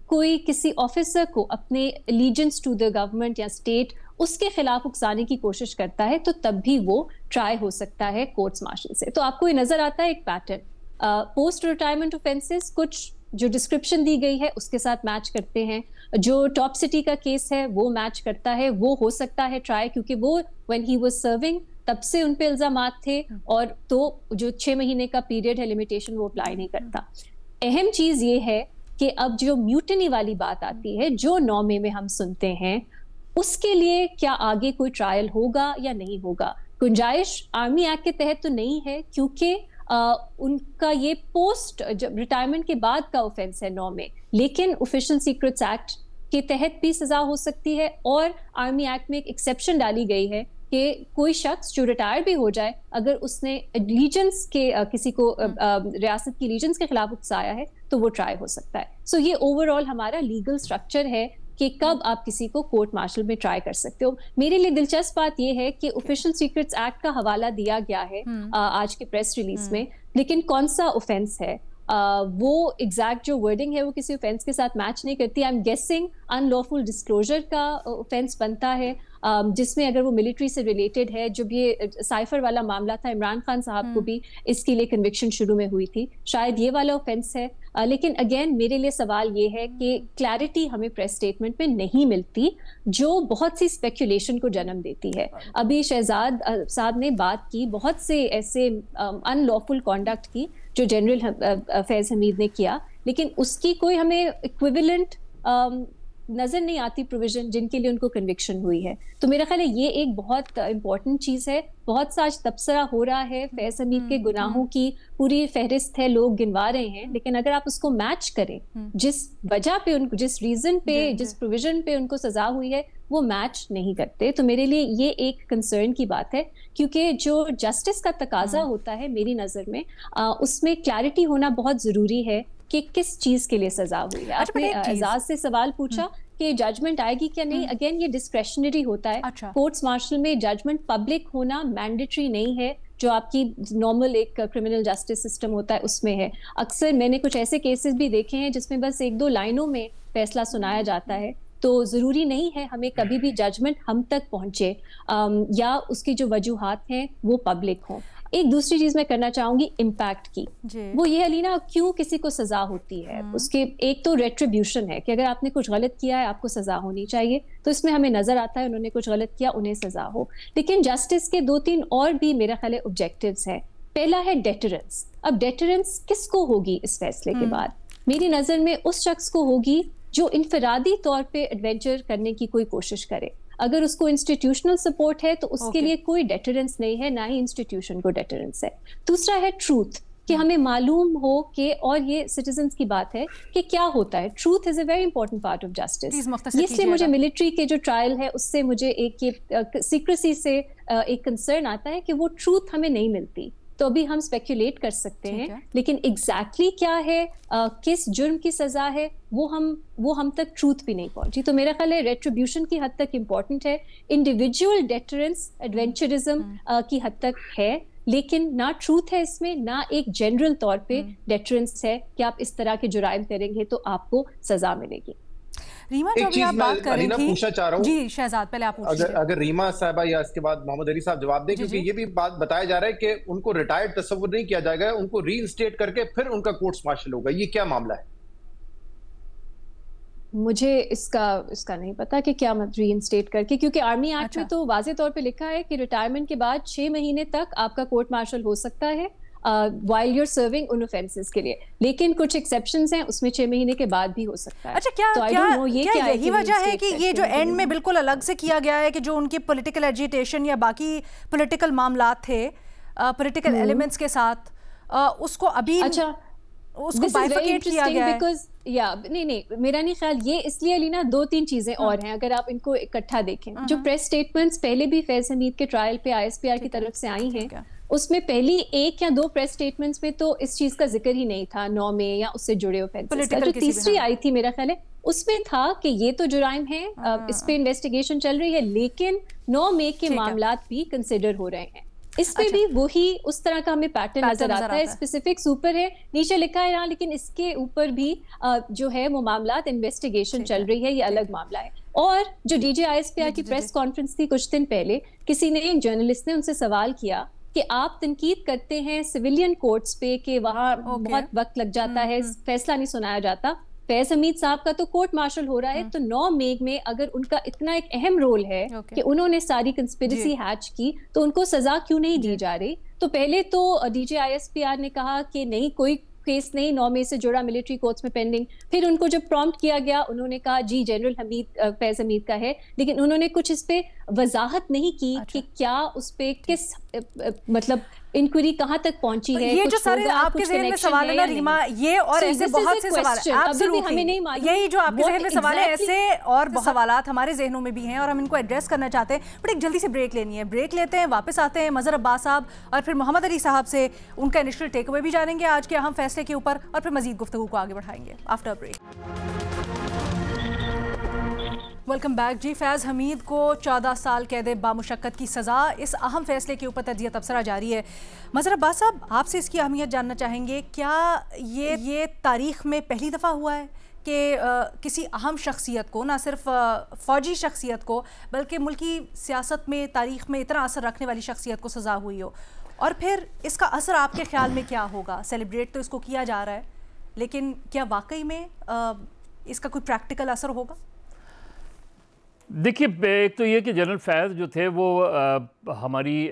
कोई किसी ऑफिसर को अपने एलिजेंस टू द गवर्नमेंट या स्टेट उसके खिलाफ उकसाने की कोशिश करता है, तो तब भी वो ट्राई हो सकता है कोर्ट्स मार्शल से। तो आपको ये नजर आता है एक पैटर्न। पोस्ट रिटायरमेंट ऑफेंसेस कुछ जो डिस्क्रिप्शन दी गई है उसके साथ मैच करते हैं। जो टॉप सिटी का केस है वो मैच करता है, वो हो सकता है ट्राई, क्योंकि वो व्हेन ही वाज सर्विंग तब से उन पे इल्जामात थे, और तो जो 6 महीने का पीरियड है लिमिटेशन वो अप्लाई नहीं करता। अहम चीज ये है कि अब जो म्यूटिनी वाली बात आती है जो 9 मई में हम सुनते हैं, उसके लिए क्या आगे कोई ट्रायल होगा या नहीं होगा? गुंजाइश आर्मी एक्ट के तहत तो नहीं है क्योंकि उनका ये पोस्ट जब रिटायरमेंट के बाद का ऑफेंस है 9 में, लेकिन ऑफिशियल सीक्रेट्स एक्ट के तहत भी सजा हो सकती है। और आर्मी एक्ट में एक एक्सेप्शन डाली गई है कि कोई शख्स जो रिटायर भी हो जाए, अगर उसने एलिजेंस के किसी को रियासत की एलिजेंस के खिलाफ उकसाया है तो वो ट्राई हो सकता है। सो ये ओवरऑल हमारा लीगल स्ट्रक्चर है कि कब आप किसी को कोर्ट मार्शल में ट्राई कर सकते हो। मेरे लिए दिलचस्प बात यह है कि ऑफिशियल सीक्रेट्स एक्ट का हवाला दिया गया है आज के प्रेस रिलीज में, लेकिन कौन सा ऑफेंस है वो एग्जैक्ट जो वर्डिंग है वो किसी ऑफेंस के साथ मैच नहीं करती। I am guessing unlawful disclosure का ऑफेंस बनता है, जिसमें अगर वो मिलिट्री से रिलेटेड है। जब ये साइफर वाला मामला था, इमरान खान साहब को भी इसके लिए कन्विक्शन शुरू में हुई थी, शायद ये वाला ऑफेंस है। लेकिन अगेन मेरे लिए सवाल ये है कि क्लैरिटी हमें प्रेस स्टेटमेंट में नहीं मिलती, जो बहुत सी स्पेकुलेशन को जन्म देती है। अभी शहजाद साहब ने बात की बहुत से ऐसे अनलॉफुल कॉन्डक्ट की जो जनरल फैज हमीद ने किया, लेकिन उसकी कोई हमें इक्विवेलेंट नजर नहीं आती प्रोविजन जिनके लिए उनको कन्विक्शन हुई है। तो मेरा ख्याल है ये एक बहुत इंपॉर्टेंट चीज है। बहुत सा आज तबसरा हो रहा है, फैज हमीद के गुनाहों की पूरी फहरिस्त है, लोग गिनवा रहे हैं, लेकिन अगर आप उसको मैच करें जिस वजह पे उनको, जिस रीजन पे, जिस प्रोविजन पे उनको सजा हुई है, वो मैच नहीं करते। तो मेरे लिए ये एक कंसर्न की बात है, क्योंकि जो जस्टिस का तकाजा होता है मेरी नजर में, उसमें क्लैरिटी होना बहुत जरूरी है कि किस चीज के लिए सजा हुई है। आपने एजाज से सवाल पूछा कि जजमेंट आएगी क्या नहीं, अगेन ये डिस्क्रेशनरी होता है। कोर्ट्स मार्शल में जजमेंट पब्लिक होना मैंडेटरी नहीं है, जो आपकी नॉर्मल एक क्रिमिनल जस्टिस सिस्टम होता है उसमें है। अक्सर मैंने कुछ ऐसे केसेस भी देखे हैं जिसमें बस एक दो लाइनों में फैसला सुनाया जाता है। तो ज़रूरी नहीं है हमें कभी भी जजमेंट हम तक पहुंचे या उसकी जो वजूहात हैं वो पब्लिक हों। एक दूसरी चीज मैं करना चाहूंगी इम्पैक्ट की, वो ये अलीना, क्यों किसी को सजा होती है। उसके एक तो रेट्रिब्यूशन है कि अगर आपने कुछ गलत किया है आपको सजा होनी चाहिए, तो इसमें हमें नजर आता है उन्होंने कुछ गलत किया, उन्हें सजा हो। लेकिन जस्टिस के 2-3 और भी मेरा ख्याल है ऑब्जेक्टिव्स हैं। पहला है डेटरेंस। अब डेटरेंस किसको होगी इस फैसले के बाद? मेरी नजर में उस शख्स को होगी जो इनफरादी तौर पे एडवेंचर करने की कोई कोशिश करे। अगर उसको इंस्टीट्यूशनल सपोर्ट है तो उसके लिए कोई डेटरेंस नहीं है, ना ही इंस्टीट्यूशन को डेटरेंस है। दूसरा है ट्रूथ, कि हमें मालूम हो कि, और ये सिटीजन्स की बात है कि क्या होता है। Truth is a very important part of justice. इसलिए मुझे मिलिट्री के जो ट्रायल है उससे मुझे एक सीक्रेसी से एक कंसर्न आता है कि वो ट्रूथ हमें नहीं मिलती। तो अभी हम स्पेक्युलेट कर सकते हैं, लेकिन एग्जैक्टली क्या है, किस जुर्म की सजा है, वो हम तक ट्रूथ भी नहीं पहुंची। तो मेरा ख्याल है रेट्रिब्यूशन की हद तक इम्पोर्टेंट है, इंडिविजुअल डेटरेंस एडवेंचरिज्म की हद तक है, लेकिन ना ट्रूथ है इसमें, ना एक जनरल तौर पे डेटरेंस है कि आप इस तरह के जुराइम करेंगे तो आपको सजा मिलेगी। रीमा, जो भी आप बात कर रही थी, पूछना चाह रहा हूं जी शहजाद, पहले आप पूछिए। अगर रीमा साहबा या इसके बाद मोहम्मद अली साहब जवाब दें, क्योंकि ये भी बात बताया जा रहा है कि उनको रिटायर्ड तस्वुर नहीं किया जाएगा, उनको रीइंस्टेट करके फिर उनका कोर्ट्स मार्शल होगा। ये क्या मामला है? मुझे इसका नहीं पता कि क्या रीइंस्टेट करके, क्योंकि आर्मी एक्ट में तो वाज़ेह तौर पे लिखा है कि रिटायरमेंट के बाद 6 महीने तक आपका कोर्ट मार्शल हो सकता है while you're serving उन offenses के लिए, लेकिन कुछ एक्सेप्शंस हैं, उसमें 6 महीने के बाद भी हो सकता है। अच्छा, क्या यही वजह है कि ये जो एंड में बिल्कुल अलग से किया गया है कि जो उनकी पॉलिटिकल एजिटेशन या बाकी पॉलिटिकल मामलात थे पॉलिटिकल एलिमेंट्स के साथ, उसको अभी उसको बाइफरकेट किया गया है? नहीं, मेरा नहीं ख्याल ये इसलिए अलीना 2-3 चीजें और हैं अगर आप इनको इकट्ठा देखें। जो प्रेस स्टेटमेंट्स पहले भी फैज हमीद के ट्रायल पे ISPR की तरफ से आई हैं, उसमें पहली 1 या 2 प्रेस स्टेटमेंट्स में तो इस चीज का जिक्र ही नहीं था 9 में या उससे जुड़े ऑफेंसेस का। जो तीसरी आई थी मेरा ख्याल है उसमें था कि ये तो जुराइम है, इस पे इन्वेस्टिगेशन चल रही है, लेकिन 9 मई के मामलात भी कंसिडर हो रहे हैं। इस पे भी वही उस तरह का हमें पैटर्न नजर आता है। स्पेसिफिक्स ऊपर है, नीचे लिखा है यहाँ, लेकिन इसके ऊपर भी जो है वो मामलात इन्वेस्टिगेशन चल रही है, ये अलग मामला है। और जो DJ ISPR की प्रेस कॉन्फ्रेंस थी कुछ दिन पहले, किसी ने, एक जर्नलिस्ट ने उनसे सवाल किया कि आप तनकीद करते हैं सिविलियन कोर्ट्स पे कि वहाँ बहुत वक्त लग जाता है, फैसला नहीं सुनाया जाता। फैज हमीद साहब का तो कोर्ट मार्शल हो रहा है, तो 9 मई में अगर उनका इतना एक अहम रोल है कि उन्होंने सारी कंस्पिरेसी हैच की, तो उनको सजा क्यों नहीं दी जा रही? तो पहले तो DJ ISPR ने कहा कि नहीं, कोई केस नहीं 9 मई से जुड़ा मिलिट्री कोर्ट्स में पेंडिंग। फिर उनको जब प्रॉम्प्ट किया गया उन्होंने कहा जी जनरल फैज हमीद का है, लेकिन उन्होंने कुछ इस पे वजाहत नहीं की कि क्या उस पे किस मतलब इंक्वायरी कहां तक पहुंची है। ये जो सारे आपके ज़हन में सवाल है ना रीमा, ये और ऐसे बहुत से सवाल हैं, यही जो आपके ज़हन में सवाल है, ऐसे और बहुत सवालात हमारे जहनों में भी हैं और हम इनको एड्रेस करना चाहते हैं। बट एक जल्दी से ब्रेक लेनी है, ब्रेक लेते हैं, वापस आते हैं मज़हर अब्बास साहब और फिर मोहम्मद अली साहब से उनका इनिशियल टेक अवे भी जानेंगे आज के अहम फैसले के ऊपर, और फिर मजीद गुफ्तगू को आगे बढ़ाएंगे आफ्टर ब्रेक। वेलकम बैक जी। फैज हमीद को 14 साल कैद बामुशक्कत की सज़ा, इस अहम फैसले के ऊपर तजिया तबसरा जारी है। मज़हर अब्बास साहब, आपसे इसकी अहमियत जानना चाहेंगे। क्या ये तारीख़ में पहली दफ़ा हुआ है कि किसी अहम शख्सियत को, ना सिर्फ फ़ौजी शख्सियत को बल्कि मुल्की सियासत में, तारीख़ में इतना असर रखने वाली शख्सियत को सज़ा हुई हो? और फिर इसका असर आपके ख्याल में क्या होगा? सेलिब्रेट तो इसको किया जा रहा है, लेकिन क्या वाकई में इसका कोई प्रैक्टिकल असर होगा? देखिए, एक तो ये कि जनरल फैज़ जो थे वो हमारी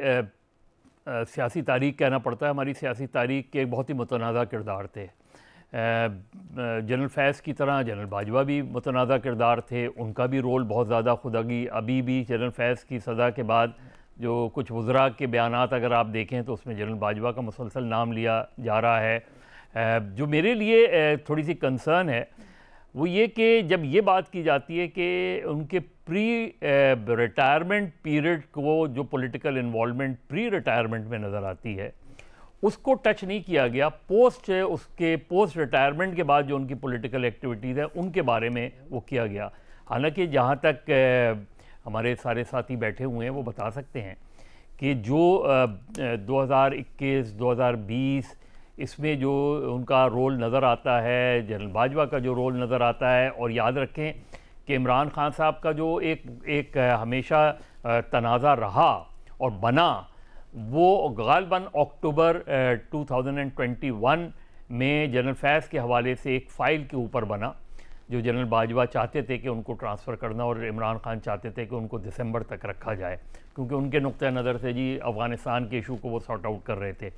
सियासी तारीख़ कहना पड़ता है, हमारी सियासी तारीख़ के बहुत ही मुतनाज़ा किरदार थे। जनरल फैज़ की तरह जनरल बाजवा भी मुतनाज़ा किरदार थे, उनका भी रोल बहुत ज़्यादा खुदगी। अभी भी जनरल फैज़ की सज़ा के बाद जो कुछ वज़रा के बयानात अगर आप देखें तो उसमें जनरल बाजवा का मुसलसल नाम लिया जा रहा है। जो मेरे लिए थोड़ी सी कंसर्न है वो ये कि जब ये बात की जाती है कि उनके प्री रिटायरमेंट पीरियड को जो पॉलिटिकल इन्वॉल्वमेंट प्री रिटायरमेंट में नज़र आती है उसको टच नहीं किया गया। उसके पोस्ट रिटायरमेंट के बाद जो उनकी पॉलिटिकल एक्टिविटीज़ है उनके बारे में वो किया गया। हालांकि जहाँ तक हमारे सारे साथी बैठे हुए हैं वो बता सकते हैं कि जो 2021 2020 इसमें जो उनका रोल नज़र आता है, जनरल बाजवा का जो रोल नज़र आता है, और याद रखें कि इमरान खान साहब का जो एक हमेशा तनाज़ा रहा और बना वो गालिबन अक्टूबर 2021 में जनरल फैज़ के हवाले से एक फ़ाइल के ऊपर बना, जो जनरल बाजवा चाहते थे कि उनको ट्रांसफ़र करना और इमरान खान चाहते थे कि उनको दिसंबर तक रखा जाए, क्योंकि उनके नुक्ते नज़र से जी अफ़गानिस्तान के इशू को वो सॉर्ट आउट कर रहे थे।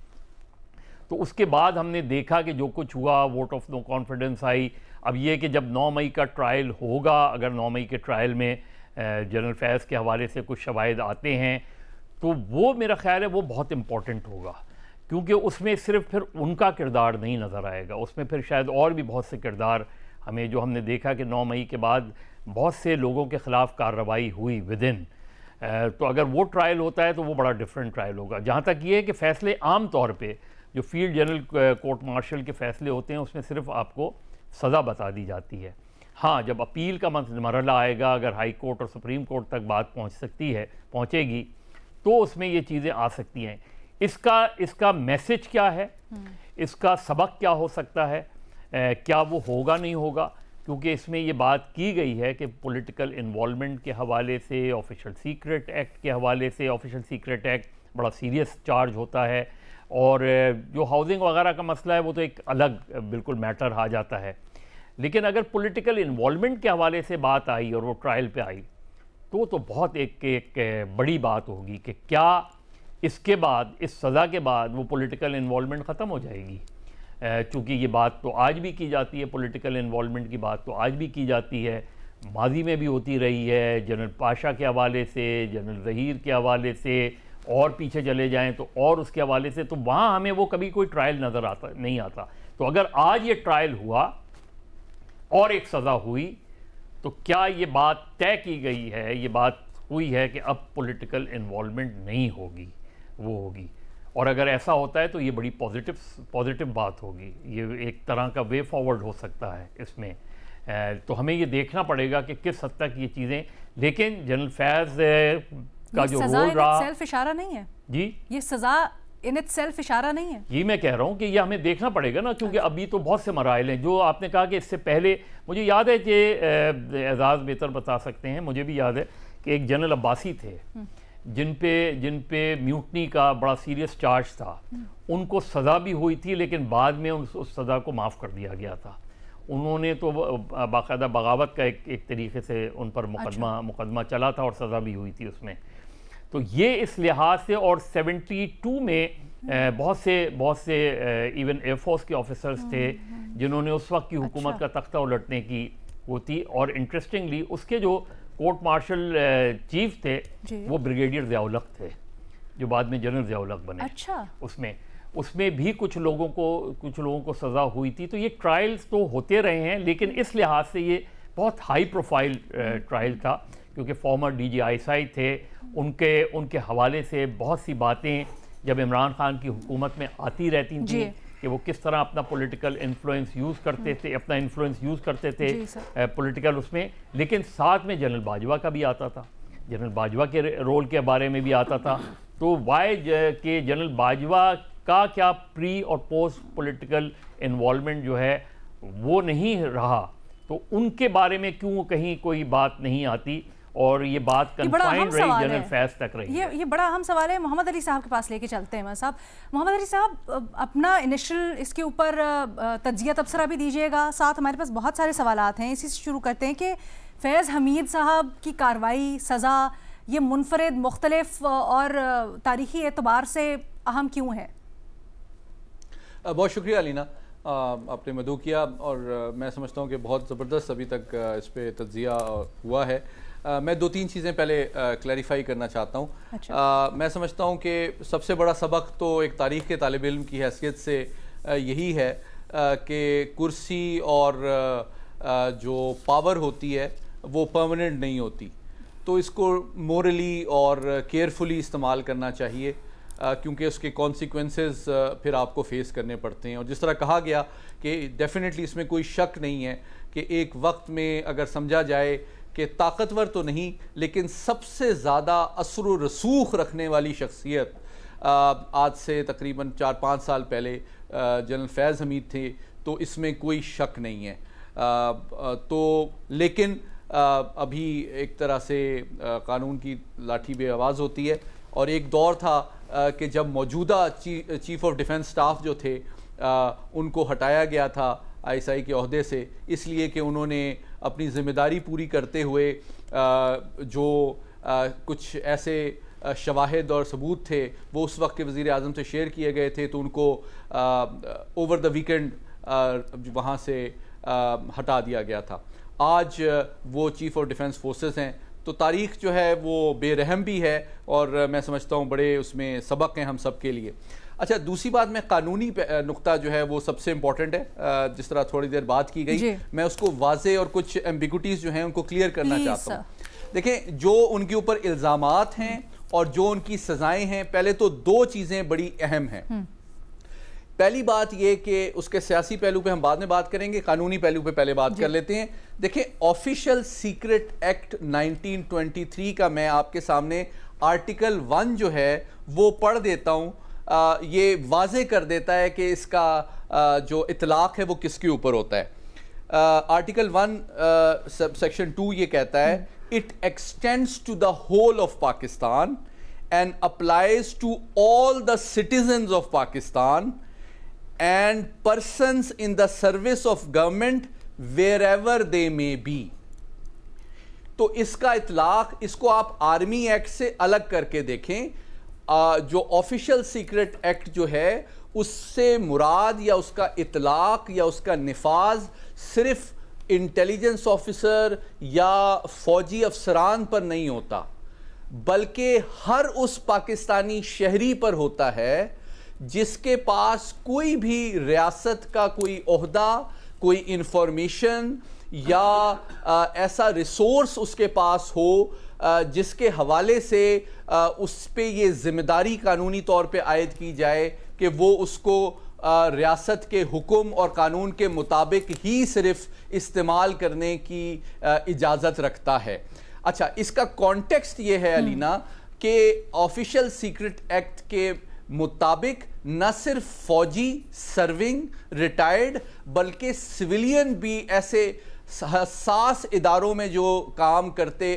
तो उसके बाद हमने देखा कि जो कुछ हुआ, वोट ऑफ नो कॉन्फिडेंस आई। अब ये कि जब 9 मई का ट्रायल होगा, अगर 9 मई के ट्रायल में जनरल फैज़ के हवाले से कुछ शवाहिद आते हैं तो वो मेरा ख्याल है वो बहुत इम्पॉर्टेंट होगा, क्योंकि उसमें सिर्फ फिर उनका किरदार नहीं नज़र आएगा, उसमें फिर शायद और भी बहुत से किरदार हमें, जो हमने देखा कि 9 मई के बाद बहुत से लोगों के ख़िलाफ़ कार्रवाई हुई विदिन, तो अगर वो ट्रायल होता है तो वो बड़ा डिफरेंट ट्रायल होगा। जहाँ तक ये है कि फ़ैसले आम तौर पे जो फील्ड जनरल कोर्ट मार्शल के फ़ैसले होते हैं उसमें सिर्फ आपको सज़ा बता दी जाती है। हाँ, जब अपील का मरहला आएगा, अगर हाई कोर्ट और सुप्रीम कोर्ट तक बात पहुँचेगी तो उसमें ये चीज़ें आ सकती हैं। इसका मैसेज क्या है, इसका सबक क्या हो सकता है, क्या वो होगा नहीं होगा, क्योंकि इसमें ये बात की गई है कि पॉलिटिकल इन्वॉल्वमेंट के हवाले से, ऑफिशियल सीक्रेट एक्ट के हवाले से, ऑफिशियल सीक्रेट एक्ट बड़ा सीरियस चार्ज होता है, और जो हाउसिंग वगैरह का मसला है वो तो एक अलग बिल्कुल मैटर आ जाता है। लेकिन अगर पॉलिटिकल इन्वॉल्वमेंट के हवाले से बात आई और वो ट्रायल पे आई तो बहुत एक बड़ी बात होगी कि क्या इसके बाद, इस सज़ा के बाद वो पॉलिटिकल इन्वॉल्वमेंट ख़त्म हो जाएगी। चूँकि ये बात तो आज भी की जाती है, पॉलिटिकल इन्वॉल्वमेंट की बात तो आज भी की जाती है, माजी में भी होती रही है, जनरल पाशा के हवाले से, जनरल ज़हीर के हवाले से, और पीछे चले जाएं तो और उसके हवाले से, तो वहाँ हमें वो कभी कोई ट्रायल नज़र नहीं आता। तो अगर आज ये ट्रायल हुआ और एक सज़ा हुई तो क्या ये बात तय की गई है, ये बात हुई है कि अब पॉलिटिकल इन्वॉल्वमेंट नहीं होगी, वो होगी। और अगर ऐसा होता है तो ये बड़ी पॉजिटिव बात होगी, ये एक तरह का वे फॉरवर्ड हो सकता है इसमें। तो हमें ये देखना पड़ेगा कि किस हद तक ये चीज़ें, लेकिन जनरल फैज़ का जो रोल रहा, सेल्फ इशारा नहीं है जी, ये सज़ा इन इट सेल्फ इशारा नहीं है। ये मैं कह रहा हूँ कि ये हमें देखना पड़ेगा ना, क्योंकि अभी तो बहुत से मराइल हैं। जो आपने कहा कि इससे पहले, मुझे याद है कि एजाज़ बेहतर बता सकते हैं, मुझे भी याद है कि एक जनरल अब्बासी थे जिन पे म्यूटनी का बड़ा सीरियस चार्ज था, उनको सज़ा भी हुई थी, लेकिन बाद में उस सज़ा को माफ़ कर दिया गया था। उन्होंने तो बाकायदा बगावत का एक तरीके से उन पर मुकदमा चला था और सज़ा भी हुई थी उसमें। तो ये इस लिहाज से, और 72 में बहुत से इवन एयरफोर्स के ऑफिसर्स थे जिन्होंने उस वक्त की हुकूमत का तख्ता उलटने की वो थी। और इंटरेस्टिंगली उसके जो कोर्ट मार्शल चीफ थे वो ब्रिगेडियर ज़ियाउल-हक थे, जो बाद में जनरल ज़ियाउल-हक बने। अच्छा। उसमें भी कुछ लोगों को सज़ा हुई थी। तो ये ट्रायल्स तो होते रहे हैं, लेकिन इस लिहाज से ये बहुत हाई प्रोफाइल ट्रायल था, क्योंकि फॉर्मर DGI थे, उनके हवाले से बहुत सी बातें जब इमरान खान की हुकूमत में आती रहती थी कि वो किस तरह अपना पॉलिटिकल इन्फ्लुएंस यूज़ करते थे, अपना इन्फ्लुएंस यूज़ करते थे पॉलिटिकल उसमें। लेकिन साथ में जनरल बाजवा का भी आता था, जनरल बाजवा के रोल के बारे में भी आता था। तो वाई के जनरल बाजवा का क्या प्री और पोस्ट पॉलिटिकल इन्वॉल्वमेंट जो है वो नहीं रहा, तो उनके बारे में क्यों कहीं कोई बात नहीं आती, और ये बात कन्फाइंड रही जनरल फैज़ तक रही। ये बड़ा अहम सवाल है। मोहम्मद अली साहब के पास लेके चलते हैं साहब। मोहम्मद अली साहब, अपना इनिशियल इसके ऊपर तज्जिया तबसरा भी दीजिएगा, साथ हमारे पास बहुत सारे सवालात हैं। इसी से शुरू करते हैं कि फैज़ हमीद साहब की कार्रवाई, सज़ा, ये मुनफरिद, मुख्तलिफ और तारीख़ी एतबार से अहम क्यों है? बहुत शुक्रिया अलीना। आपने मदऊ किया और मैं समझता हूँ कि बहुत ज़बरदस्त अभी तक इस पर तज्ज़िया हुआ है। मैं 2-3 चीज़ें पहले क्लैरिफाई करना चाहता हूँ। अच्छा। मैं समझता हूँ कि सबसे बड़ा सबक तो एक तारीख़ के तालिब इल्म की हैसियत से यही है कि कुर्सी और जो पावर होती है वो परमानेंट नहीं होती, तो इसको मोरली और केयरफुली इस्तेमाल करना चाहिए क्योंकि उसके कॉन्सिक्वेंसेस फिर आपको फेस करने पड़ते हैं। और जिस तरह कहा गया कि डेफिनेटली इसमें कोई शक नहीं है कि एक वक्त में अगर समझा जाए कि ताकतवर तो नहीं लेकिन सबसे ज़्यादा असर व रसूख रखने वाली शख्सियत आज से तकरीबन 4-5 साल पहले जनरल फैज़ हमीद थे, तो इसमें कोई शक नहीं है। तो लेकिन अभी एक तरह से कानून की लाठी बेआवाज़ होती है और एक दौर था कि जब मौजूदा चीफ ऑफ डिफेंस स्टाफ जो थे उनको हटाया गया था ISI के ओहदे से, इसलिए कि उन्होंने अपनी ज़िम्मेदारी पूरी करते हुए जो कुछ ऐसे शवाहिद और सबूत थे वो उस वक्त के वज़ीर आज़म से शेयर किए गए थे, तो उनको ओवर द वीकेंड वहाँ से हटा दिया गया था। आज वो चीफ ऑफ डिफेंस फोर्सेस हैं, तो तारीख़ जो है वो बेरहम भी है और मैं समझता हूँ बड़े उसमें सबक हैं हम सब के लिए। अच्छा, दूसरी बात, मैं कानूनी नुक्ता जो है वो सबसे इम्पॉर्टेंट है, जिस तरह थोड़ी देर बात की गई, मैं उसको वाज़े और कुछ एम्बिगुटीज़ जो हैं उनको क्लियर करना चाहता हूँ। देखें, जो उनके ऊपर इल्ज़ामात हैं और जो उनकी सज़ाएँ हैं, पहले तो 2 चीज़ें बड़ी अहम हैं। पहली बात ये कि उसके सियासी पहलू पे हम बाद में बात करेंगे, कानूनी पहलू पे पहले बात कर लेते हैं। देखिए, ऑफिशियल सीक्रेट एक्ट 1923 का मैं आपके सामने आर्टिकल 1 जो है वो पढ़ देता हूँ। ये वाजे कर देता है कि इसका जो इतलाक है वो किसके ऊपर होता है। आर्टिकल 1 सेक्शन 2 ये कहता है, it extends to the whole of Pakistan and applies to all the citizens of Pakistan and persons in the service of government wherever they may be। तो इसका इतलाक, इसको आप आर्मी एक्ट से अलग करके देखें। जो ऑफिशियल सीक्रेट एक्ट जो है उससे मुराद या उसका इतलाक या उसका निफाज सिर्फ इंटेलिजेंस ऑफिसर या फौजी अफसरान पर नहीं होता, बल्कि हर उस पाकिस्तानी शहरी पर होता है जिसके पास कोई भी रियासत का कोई ओहदा, कोई इंफॉर्मेशन या ऐसा रिसोर्स उसके पास हो जिसके हवाले से उस पे ये जिम्मेदारी कानूनी तौर पे आयद की जाए कि वो उसको रियासत के हुक्म और कानून के मुताबिक ही सिर्फ इस्तेमाल करने की इजाज़त रखता है। अच्छा, इसका कॉन्टेक्स्ट ये है अलीना कि ऑफिशियल सीक्रेट एक्ट के मुताबिक न सिर्फ फौजी सर्विंग रिटायर्ड बल्कि सिविलियन भी ऐसे हसास इदारों में जो काम करते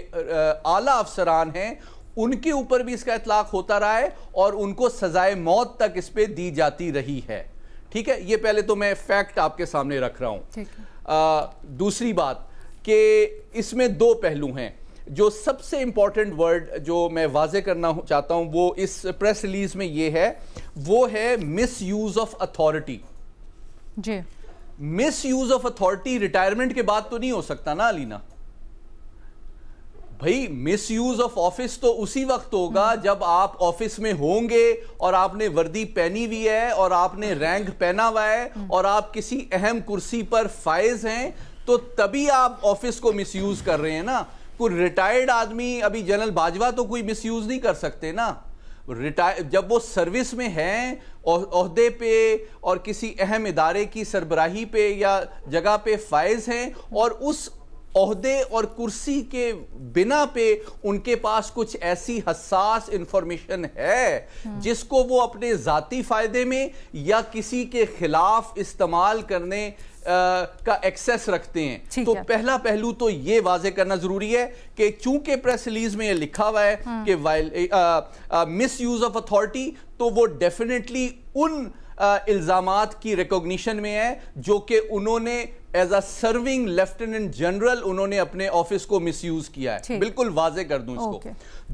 आला अफसरान हैं उनके ऊपर भी इसका इतलाक होता रहा है और उनको सजाए मौत तक इस पे दी जाती रही है। ठीक है, ये पहले तो मैं फैक्ट आपके सामने रख रहा हूं। दूसरी बात कि इसमें 2 पहलू हैं। जो सबसे इंपॉर्टेंट वर्ड जो मैं वाजे करना चाहता हूं वो इस प्रेस रिलीज में ये है, वो है मिस यूज ऑफ अथॉरिटी। जी, misuse of authority retirement के बाद तो नहीं हो सकता ना अलीना भाई। मिस यूज ऑफ ऑफिस तो उसी वक्त होगा जब आप ऑफिस में होंगे और आपने वर्दी पहनी हुई है और आपने रैंक पहना हुआ है और आप किसी अहम कुर्सी पर फाइज हैं, तो तभी आप ऑफिस को मिस यूज कर रहे हैं ना। कोई रिटायर्ड आदमी, अभी जनरल बाजवा तो कोई मिसयूज नहीं कर सकते ना। जब वो सर्विस में हैं ओहदे पे और किसी अहम इदारे की सरबराही पे या जगह पे फाइज हैं और उस ओहदे और कुर्सी के बिना पे उनके पास कुछ ऐसी हसास इंफॉर्मेशन है जिसको वो अपने जाती फायदे में या किसी के खिलाफ इस्तेमाल करने का एक्सेस रखते हैं। तो पहला पहलू तो ये वाजे करना जरूरी है कि चूंकि प्रेस रिलीज में ये लिखा हुआ है कि मिस यूज ऑफ अथॉरिटी, तो वो डेफिनेटली उन इल्जामात की रिकॉग्निशन में है जो कि उन्होंने as a serving lieutenant general उन्होंने अपने ऑफिस को मिसयूज किया है। बिल्कुल वाजे कर दूं इसको।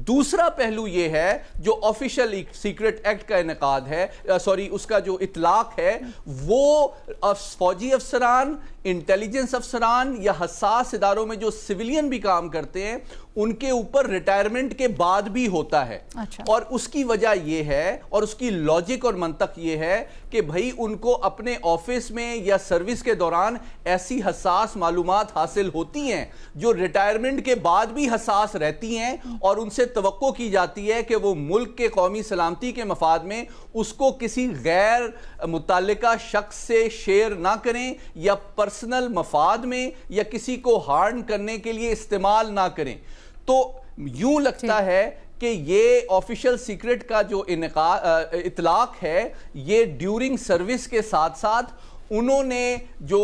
दूसरा पहलू यह है जो ऑफिशियल सीक्रेट एक्ट का इनेकाद है, सॉरी उसका जो इतलाक है, वो फौजी अफसरान, इंटेलिजेंस अफसरान या हसास इदारों में जो सिविलियन भी काम करते हैं उनके ऊपर रिटायरमेंट के बाद भी होता है। अच्छा। और उसकी वजह यह है और उसकी लॉजिक और मंतक यह है कि भाई उनको अपने ऑफिस में या सर्विस के दौरान ऐसी हसास मालूमात हासिल होती हैं जो रिटायरमेंट के बाद भी हसास रहती हैं और उनसे तवक्को की जाती है कि वो मुल्क के कौमी सलामती के मफाद में उसको किसी गैर मुतल्लिका शख्स से शेयर ना करें या पर्सनल मफाद में या किसी को हार्म करने के लिए इस्तेमाल ना करें। तो यूं लगता है कि ये ऑफिशियल सीक्रेट का जो इतलाक है ये ड्यूरिंग सर्विस के साथ साथ उन्होंने जो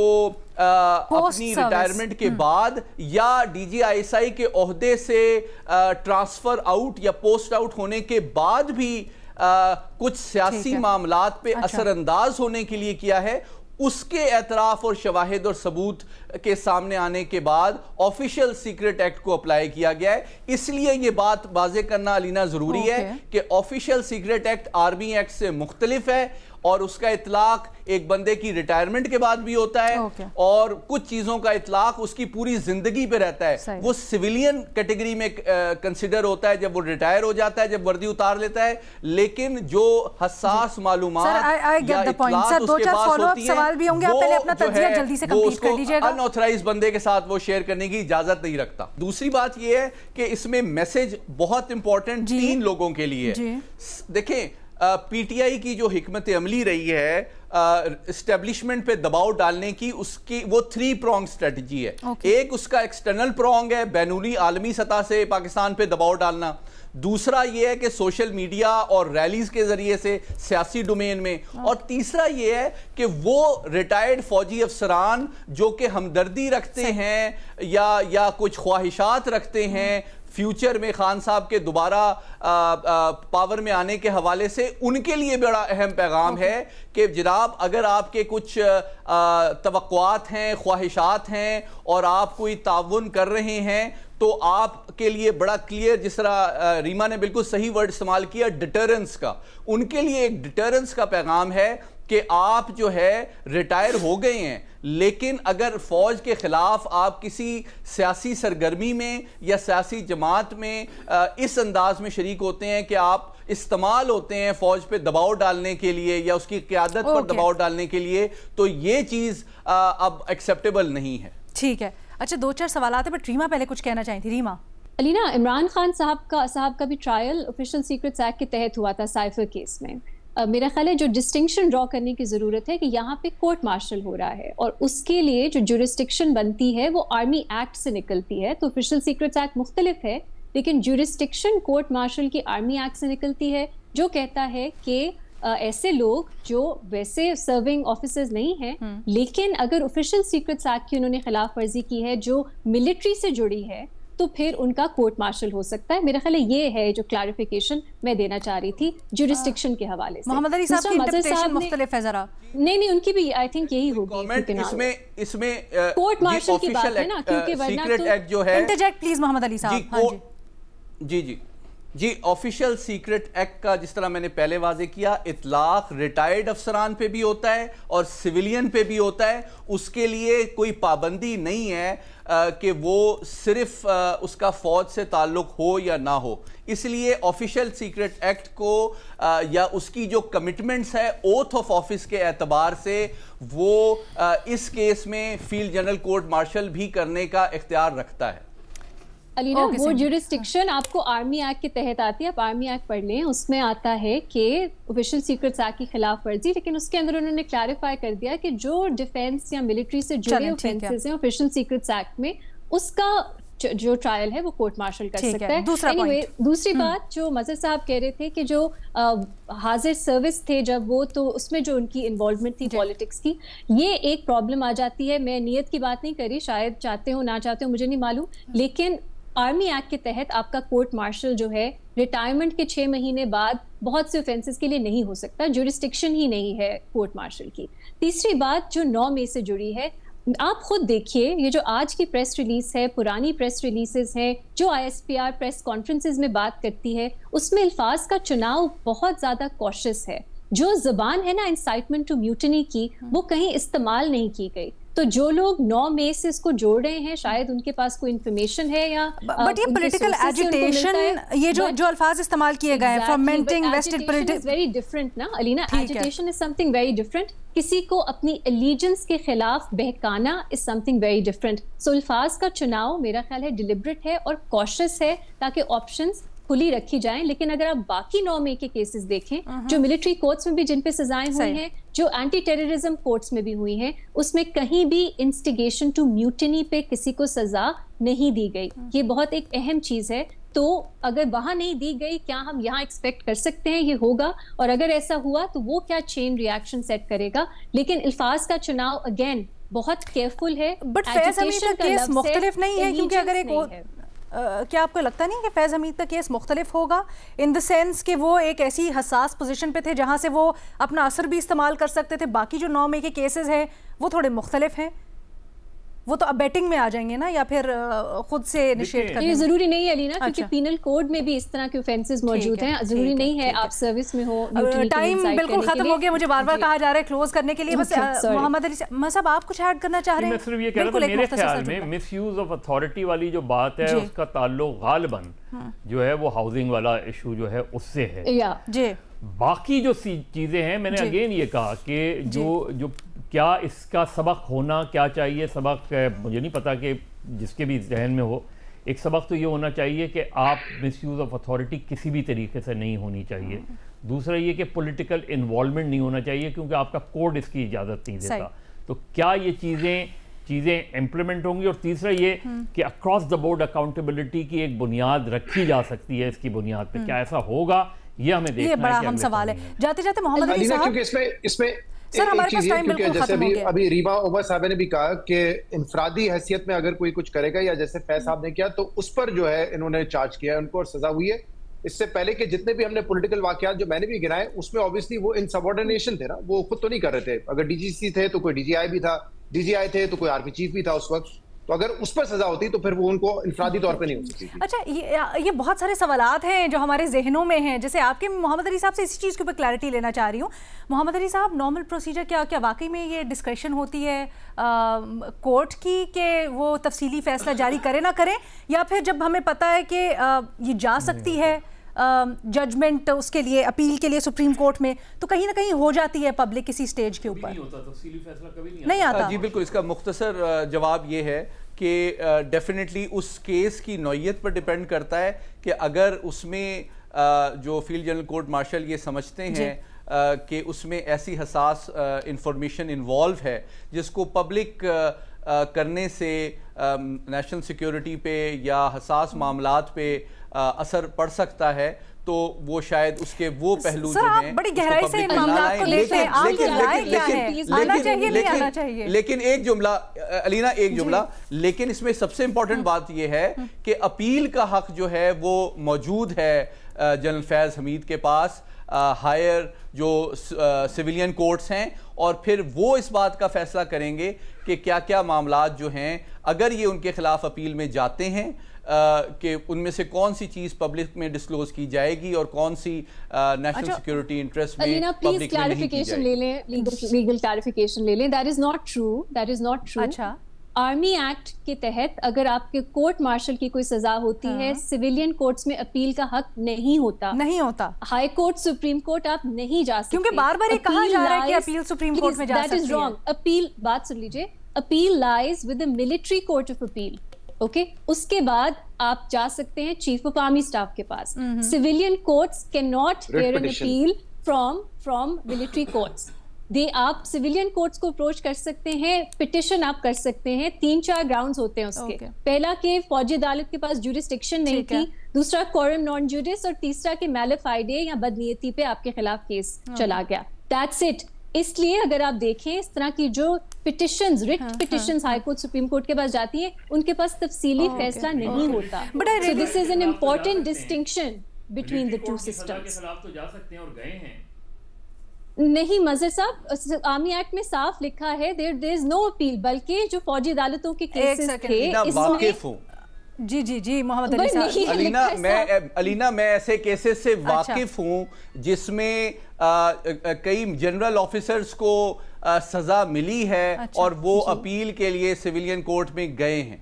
अपनी रिटायरमेंट के बाद या DGISI के ओहदे से ट्रांसफर आउट या पोस्ट आउट होने के बाद भी कुछ सियासी मामलात पे असरअंदाज होने के लिए किया है, उसके एतराफ और शवाहिद और सबूत के सामने आने के बाद ऑफिशियल सीक्रेट एक्ट को अप्लाई किया गया है। इसलिए यह बात वाज़ेह करना अलीना जरूरी है कि official secret act army act से मुख्तलिफ है और उसका इतलाक एक बंदे की रिटायरमेंट के बाद भी होता है और कुछ चीजों का इतलाक उसकी पूरी जिंदगी पे रहता है। वो सिविलियन कैटेगरी में कंसिडर होता है जब वो रिटायर हो जाता है, जब वर्दी उतार लेता है, लेकिन जो हसास मालूमात या इतलाक उसके पास होती है वो अनऑथराइज्ड बंदे के साथ वो शेयर करने की इजाजत नहीं रखता। दूसरी बात ये है कि इसमें मैसेज बहुत इंपॉर्टेंट 3 लोगों के लिए। देखें, पीटीआई की जो हिकमत अमली रही है एस्टेब्लिशमेंट पे दबाव डालने की, उसकी वो 3 प्रोंग स्ट्रेटजी है। एक उसका एक्सटर्नल प्रोंग है, बैनुनी आलमी सतह से पाकिस्तान पे दबाव डालना। दूसरा ये है कि सोशल मीडिया और रैलीज के जरिए से सियासी डोमेन में। और तीसरा ये है कि वो रिटायर्ड फौजी अफसरान जो कि हमदर्दी रखते हैं या कुछ ख्वाहिशात रखते हैं फ्यूचर में खान साहब के दोबारा पावर में आने के हवाले से, उनके लिए बड़ा अहम पैगाम है कि जनाब अगर आपके कुछ तवक्कुआत हैं, ख्वाहिशात हैं और आप कोई ताउन कर रहे हैं तो आपके लिए बड़ा क्लियर, जिस तरह रीमा ने बिल्कुल सही वर्ड इस्तेमाल किया, डिटरेंस का, उनके लिए एक डिटरेंस का पैगाम है कि आप जो है रिटायर हो गए हैं, लेकिन अगर फौज के खिलाफ आप किसी सियासी सरगर्मी में या सियासी जमात में इस अंदाज में शरीक होते हैं कि आप इस्तेमाल होते हैं फौज पे दबाव डालने के लिए या उसकी क़यादत पर दबाव डालने के लिए, तो ये चीज अब एक्सेप्टेबल नहीं है। ठीक है, अच्छा 2-4 सवाल आते, बट रीमा पहले कुछ कहना चाहती थी। रीमा। अलीना, इमरान खान साहब का भी ट्रायल ऑफिशियल सीक्रेट्स एक्ट के तहत हुआ था साइफर केस में। मेरा ख्याल है जो डिस्टिंक्शन ड्रॉ करने की ज़रूरत है कि यहाँ पे कोर्ट मार्शल हो रहा है और उसके लिए जो जुरिस्डिक्शन बनती है वो आर्मी एक्ट से निकलती है। तो ऑफिशियल सीक्रेट्स एक्ट मुख्तलिफ है, लेकिन जुरिस्डिक्शन कोर्ट मार्शल की आर्मी एक्ट से निकलती है, जो कहता है कि ऐसे लोग जो वैसे सर्विंग ऑफिसर्स नहीं हैं, लेकिन अगर ऑफिशियल सीक्रेट्स एक्ट की उन्होंने खिलाफ वर्जी की है जो मिलिट्री से जुड़ी है, तो फिर उनका कोर्ट मार्शल हो सकता है। मेरा ख्याल है ये है जो क्लैरिफिकेशन मैं देना चाह रही थी जुरिस्डिक्शन के हवाले से। मोहम्मद अली साहब की इंटरप्रिटेशन मुख्तलिफ है जरा। नहीं, उनकी भी आई थिंक यही होगी। इसमें कोर्ट मार्शल की बात है ना, क्योंकि सीक्रेट एक्ट जो है, इंटरजेक्ट प्लीज मोहम्मद अली साहब। जी, ऑफिशियल सीक्रेट एक्ट का जिस तरह मैंने पहले वाजे किया, इतलाक रिटायर्ड अफसरान पे भी होता है और सिविलियन पे भी होता है। उसके लिए कोई पाबंदी नहीं है कि वो सिर्फ उसका फौज से ताल्लुक हो या ना हो। इसलिए ऑफिशियल सीक्रेट एक्ट को या उसकी जो कमिटमेंट्स है ओथ ऑफ ऑफिस के एतबार से, वो इस केस में फील्ड जनरल कोर्ट मार्शल भी करने का इख्तियार रखता है। अलीना, वो जुरिस्डिक्शन आपको आर्मी एक्ट के तहत आती है, आप आर्मी एक्ट पढ़ लें, उसमें आता है कि ऑफिशियल सीक्रेट्स एक्ट की खिलाफ वर्जी, लेकिन उसके अंदर उन्होंने क्लैरिफाई कर दिया कि जो डिफेंस या मिलिट्री से जुड़े ऑफेंसेस हैं ऑफिशियल सीक्रेट्स एक्ट में, उसका जो ट्रायल है वो कोर्ट मार्शल कर सकता है। दूसरी बात जो मजहर साहब कह रहे थे कि जो हाजिर सर्विस थे जब वो, तो उसमें जो उनकी इन्वॉल्वमेंट थी पॉलिटिक्स की, ये एक प्रॉब्लम आ जाती है। मैं नियत की बात नहीं करी, शायद चाहते हो ना चाहते हो मुझे नहीं मालूम, लेकिन आर्मी एक्ट के तहत आपका कोर्ट मार्शल जो है रिटायरमेंट के 6 महीने बाद बहुत से ऑफेंसेस के लिए नहीं हो सकता, जुरिस्डिक्शन ही नहीं है कोर्ट मार्शल की। तीसरी बात जो 9 मई से जुड़ी है, आप खुद देखिए, ये जो आज की प्रेस रिलीज है, पुरानी प्रेस रिलीजेस हैं, जो ISPR प्रेस कॉन्फ्रेंसेस में बात करती है, उसमें अल्फाज का चुनाव बहुत ज्यादा कॉशियस है। जो जबान है ना इंसाइटमेंट टू म्यूटिनी की, वो कहीं इस्तेमाल नहीं की गई। तो जो लोग 9 मई से इसको जोड़ रहे हैं, शायद उनके पास कोई इन्फॉर्मेशन है या बट ये पॉलिटिकल एजिटेशन, ये जो अल्फाज इस्तेमाल किए गए हैं, fermenting vested politics, very different ना Aleena. Agitation is something very different. किसी को अपनी एलिजेंस के खिलाफ बहकाना is something very different. So अल्फाज का चुनाव मेरा ख्याल है डिलिबरेट है और कॉशियस है, ताकि ऑप्शंस खुली रखी जाएं। लेकिन अगर आप बाकी 9 मई के केसेस देखें, जो मिलिट्री कोर्ट्स में भी जिन पे सजाएं हुई हैं, जो एंटी टेररिज्म कोर्ट्स में भी हुई हैं, उसमें कहीं भी इंस्टिगेशन टू म्यूटिनी पे किसी को सजा नहीं दी गई। ये बहुत एक अहम चीज है। तो अगर वहां नहीं दी गई, क्या हम यहाँ एक्सपेक्ट कर सकते हैं ये होगा? और अगर ऐसा हुआ तो वो क्या चेन रिएक्शन सेट करेगा? लेकिन अल्फाज का चुनाव अगेन बहुत केयरफुल है। बट फैज हमीद का केस मुख्तलिफ नहीं है, क्योंकि अगर एक क्या आपको लगता नहीं कि फैज हमीद का केस मुख्तलिफ होगा इन द सेंस कि वो एक ऐसी हसास पोजीशन पे थे जहां से वो अपना असर भी इस्तेमाल कर सकते थे? बाकी जो 9 मई के केसेस हैं वो थोड़े मुख्तलिफ हैं, वो तो अब बैटिंग में आ जाएंगे ना, या फिर खुद से इनिशिएट करने? ये जरूरी नहीं है अलीना, क्योंकि पीनल कोड में भी इस तरह के ऑफेंसेस मौजूद हैं। जरूरी नहीं है आप सर्विस में हो। टाइम बिल्कुल खत्म हो गया, मुझे बार-बार कहा जा रहा है क्लोज करने के लिए। बस मोहम्मद अली साहब, आप कुछ ऐड करना चाह रहे हैं? मैं सिर्फ ये कह रहा था, मेरे ख्याल में मिसयूज ऑफ अथॉरिटी वाली जो बात है, उसका ताल्लुक गालिबन जो है वो हाउसिंग वाला इशू जो है उससे है। जी, बाकी जो चीजें हैं, मैंने अगेन ये कहा कि जो क्या इसका सबक होना क्या चाहिए, सबक मुझे नहीं पता कि जिसके भी जहन में हो, एक सबक तो ये होना चाहिए कि आप मिसयूज़ ऑफ अथॉरिटी किसी भी तरीके से नहीं होनी चाहिए। दूसरा ये कि पॉलिटिकल इन्वॉल्वमेंट नहीं होना चाहिए, क्योंकि आपका कोड इसकी इजाज़त नहीं देता। तो क्या ये चीज़ें इम्प्लीमेंट होंगी? और तीसरा ये कि अक्रॉस द बोर्ड अकाउंटेबिलिटी की एक बुनियाद रखी जा सकती है, इसकी बुनियाद पे क्या ऐसा होगा, ये हमें देखना है। ये बड़ा अहम सवाल है। जाते जाते मोहम्मद अली साहब, क्योंकि इसमें सर हमारे पास टाइम बिल्कुल जैसे खत्म हो गया। अभी रीमा ओमर साहब ने भी कहा कि इनफरादी हैसियत में अगर कोई कुछ करेगा, या जैसे फैज साहब ने किया, तो उस पर जो है इन्होंने चार्ज किया है उनको और सजा हुई है। इससे पहले के जितने भी हमने पॉलिटिकल वाकयात जो मैंने भी गिनाए, उसमें ऑब्वियसली वो इनसबऑर्डिनेशन थे ना, वो खुद तो नहीं कर रहे थे। अगर डीजीसी थे तो कोई डीजीआई भी था, डीजीआई थे तो कोई आर्मी चीफ भी था उस वक्त। तो अगर उस पर सजा होती तो फिर वो उनको इनफरादी तौर पे नहीं हो सकती थी। अच्छा, ये बहुत सारे सवालात हैं जो हमारे जहनों में हैं। जैसे आपके मोहम्मद अली साहब से इसी चीज़ के ऊपर क्लैरिटी लेना चाह रही हूँ। मोहम्मद अली साहब, नॉर्मल प्रोसीजर क्या वाकई में ये डिस्क्रेशन होती है कोर्ट की कि वो तफसीली फैसला जारी करे ना करें, या फिर जब हमें पता है कि ये जा सकती है जजमेंट उसके लिए अपील के लिए सुप्रीम कोर्ट में, तो कहीं ना कहीं हो जाती है पब्लिक किसी स्टेज के ऊपर? नहीं आता। जी बिल्कुल, इसका मुख्तसर जवाब ये है कि डेफिनेटली उस केस की नौयत पर डिपेंड करता है कि अगर उसमें जो फील्ड जनरल कोर्ट मार्शल ये समझते हैं कि उसमें ऐसी हसास इंफॉर्मेशन इन्वॉल्व है जिसको पब्लिक करने से नेशनल सिक्योरिटी पे या हसास मामलात पे असर पड़ सकता है, तो वो शायद उसके वो पहलू जो हैं बड़ी गहराई से इन मामलात को देखते हैं। आपकी राय क्या है? आना चाहिए, नहीं आना चाहिए? लेकिन एक जुमला अलीना, एक जुमला, लेकिन इसमें सबसे इंपॉर्टेंट बात ये है कि अपील का हक जो है वो मौजूद है जनरल फैज हमीद के पास, हायर जो सिविलियन कोर्ट्स हैं, और फिर वो इस बात का फैसला करेंगे कि क्या क्या मामलात जो हैं, अगर ये उनके खिलाफ अपील में जाते हैं, कि उनमें से कौन सी चीज पब्लिक में डिस्क्लोज की जाएगी और कौन सी नेशनल सिक्योरिटी इंटरेस्ट में पब्लिक में नहीं की जाएगी। ले लें, लीगल क्लैरिफिकेशन ले लें। That is not true, that is not true. अच्छा, आर्मी एक्ट के तहत अगर आपके कोर्ट मार्शल की कोई सजा होती है, सिविलियन कोर्ट्स में अपील का हक नहीं होता। हाई कोर्ट, सुप्रीम कोर्ट आप नहीं जा सकते, क्योंकि बार बार ये कहा जा रहा है कि अपील सुप्रीम कोर्ट में जा सकती है। That is wrong. अपील, बात सुन लीजिए, appeal lies with the military court of appeal. Okay, उसके बाद आप जा सकते हैं चीफ ऑफ आर्मी स्टाफ के पास। Civilian courts can not hear an appeal from military courts. आप सिविलियन कोर्ट्स को अप्रोच कर सकते हैं, पिटिशन आप कर सकते हैं। 3-4 ग्राउंड्स होते हैं उसके। पहला कि फौजी अदालत के पास जुरिस्डिक्शन नहीं थी, दूसरा कोरम नॉन जुडिस, और तीसरा कि मैलिफाइडे या बदनीयती पे आपके खिलाफ केस चला गया। That's it. इसलिए अगर आप देखें इस तरह की जो petitions, writ petitions high court, supreme court के पास जाती है, उनके पास तफसीली फैसला नहीं होता। So this is an important distinction between the two systems. तो जा सकते हैं और गए हैं। नहीं मजहर साहब, आर्मी एक्ट में साफ लिखा है देयर इज नो अपील, बल्कि जो फौजी अदालतों के केसेस थे इसमें जी मोहम्मद अली साहब। अलीना मैं ऐसे केसेस से वाकिफ हूं जिसमें कई जनरल ऑफिसर्स को सजा मिली है और वो अपील के लिए सिविलियन कोर्ट में गए हैं।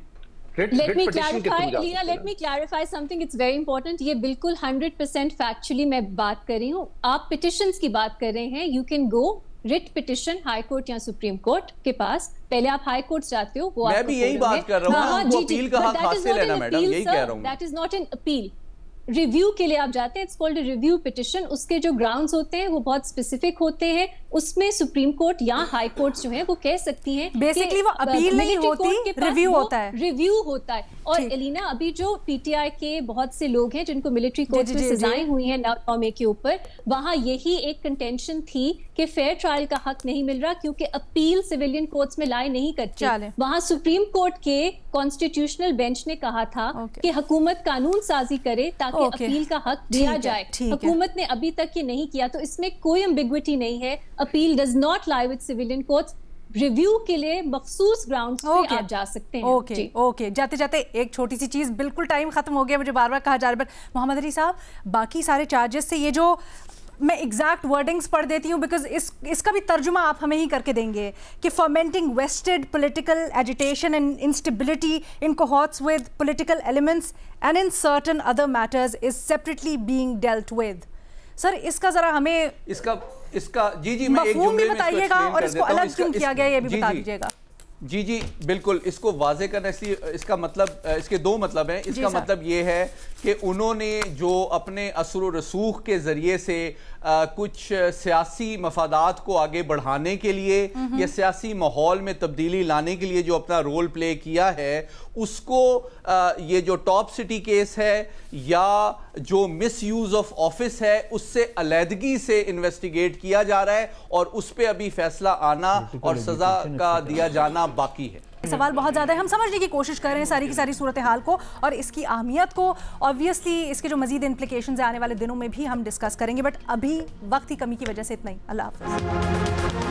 Let me clarify, Alina, let me clarify something. It's very important. ये बिल्कुल 100% factually मैं बात कर रही हूँ। आप petitions की बात कर रहे हैं। You can go writ petition high court या सुप्रीम कोर्ट के पास। पहले आप हाई कोर्ट जाते हो, वो मैं भी यही बात कर रहा हूँ। आपको अपील का हक हासिल है ना मैडम, यही कह रहा हूँ। That is not an appeal. Review के लिए आप जाते हैं, it's called a review petition. उसके जो ग्राउंड्स होते हैं वो बहुत स्पेसिफिक होते हैं। उसमें सुप्रीम कोर्ट या हाई कोर्ट जो है वो कह सकती हैं बेसिकली वो अपील नहीं होती, रिव्यू होता है। रिव्यू होता है। और एलिना, अभी जो पीटीआई के बहुत से लोग हैं जिनको मिलिट्री कोर्ट में सजाएं हुई हैं 9 मई के ऊपर, वहां यही एक कंटेंशन थी कि फेयर ट्रायल का हक नहीं मिल रहा क्योंकि अपील सिविलियन कोर्ट्स में लाई नहीं करती। वहां सुप्रीम कोर्ट के कॉन्स्टिट्यूशनल बेंच ने कहा था कि हुकूमत कानून साजी करे ताकि अपील का हक दिया जाए। हुकूमत ने अभी तक ये नहीं किया, तो इसमें कोई एम्बिग्विटी नहीं है। Appeal does not lie with civilian courts. Review के लिए मखसूस ग्राउंड्स पे आप जा सकते हैं। ओके जाते जाते एक छोटी सी चीज, बिल्कुल टाइम खत्म हो गया, मुझे बार बार कहा जा रहा है, मोहम्मद अली साहब बाकी सारे चार्जेस से ये जो मैं एग्जैक्ट वर्डिंग्स पढ़ देती हूँ बिकॉज इसका भी तर्जुमा आप हमें ही करके देंगे कि fomenting vested political agitation and instability in cohorts with political elements and in certain other matters is separately being dealt with. Sir इसका जरा हमें इसका जी मैं एक जुमले में बताइएगा और इसको अलग क्यों किया गया ये भी बता दीजिएगा। जी बिल्कुल, इसको वाजे करना, इसलिए इसका मतलब, इसके दो मतलब हैं। इसका मतलब ये है कि उन्होंने जो अपने असर व रसूख के ज़रिए से कुछ सियासी मफादात को आगे बढ़ाने के लिए या सियासी माहौल में तब्दीली लाने के लिए जो अपना रोल प्ले किया है, उसको ये जो टॉप सिटी केस है या जो मिस यूज़ ऑफ ऑफिस है उससे अलहदगी से इन्वेस्टिगेट किया जा रहा है और उस पर अभी फैसला आना और सज़ा का दिया जाना बाकी है। सवाल बहुत ज़्यादा है, हम समझने की कोशिश कर रहे हैं सारी की सारी सूरत हाल को और इसकी अहमियत को। ऑब्वियसली इसके जो मजीद इम्प्लीकेशंस आने वाले दिनों में भी हम डिस्कस करेंगे, बट अभी वक्त की कमी की वजह से इतना ही। अल्लाह हाफ़िज़।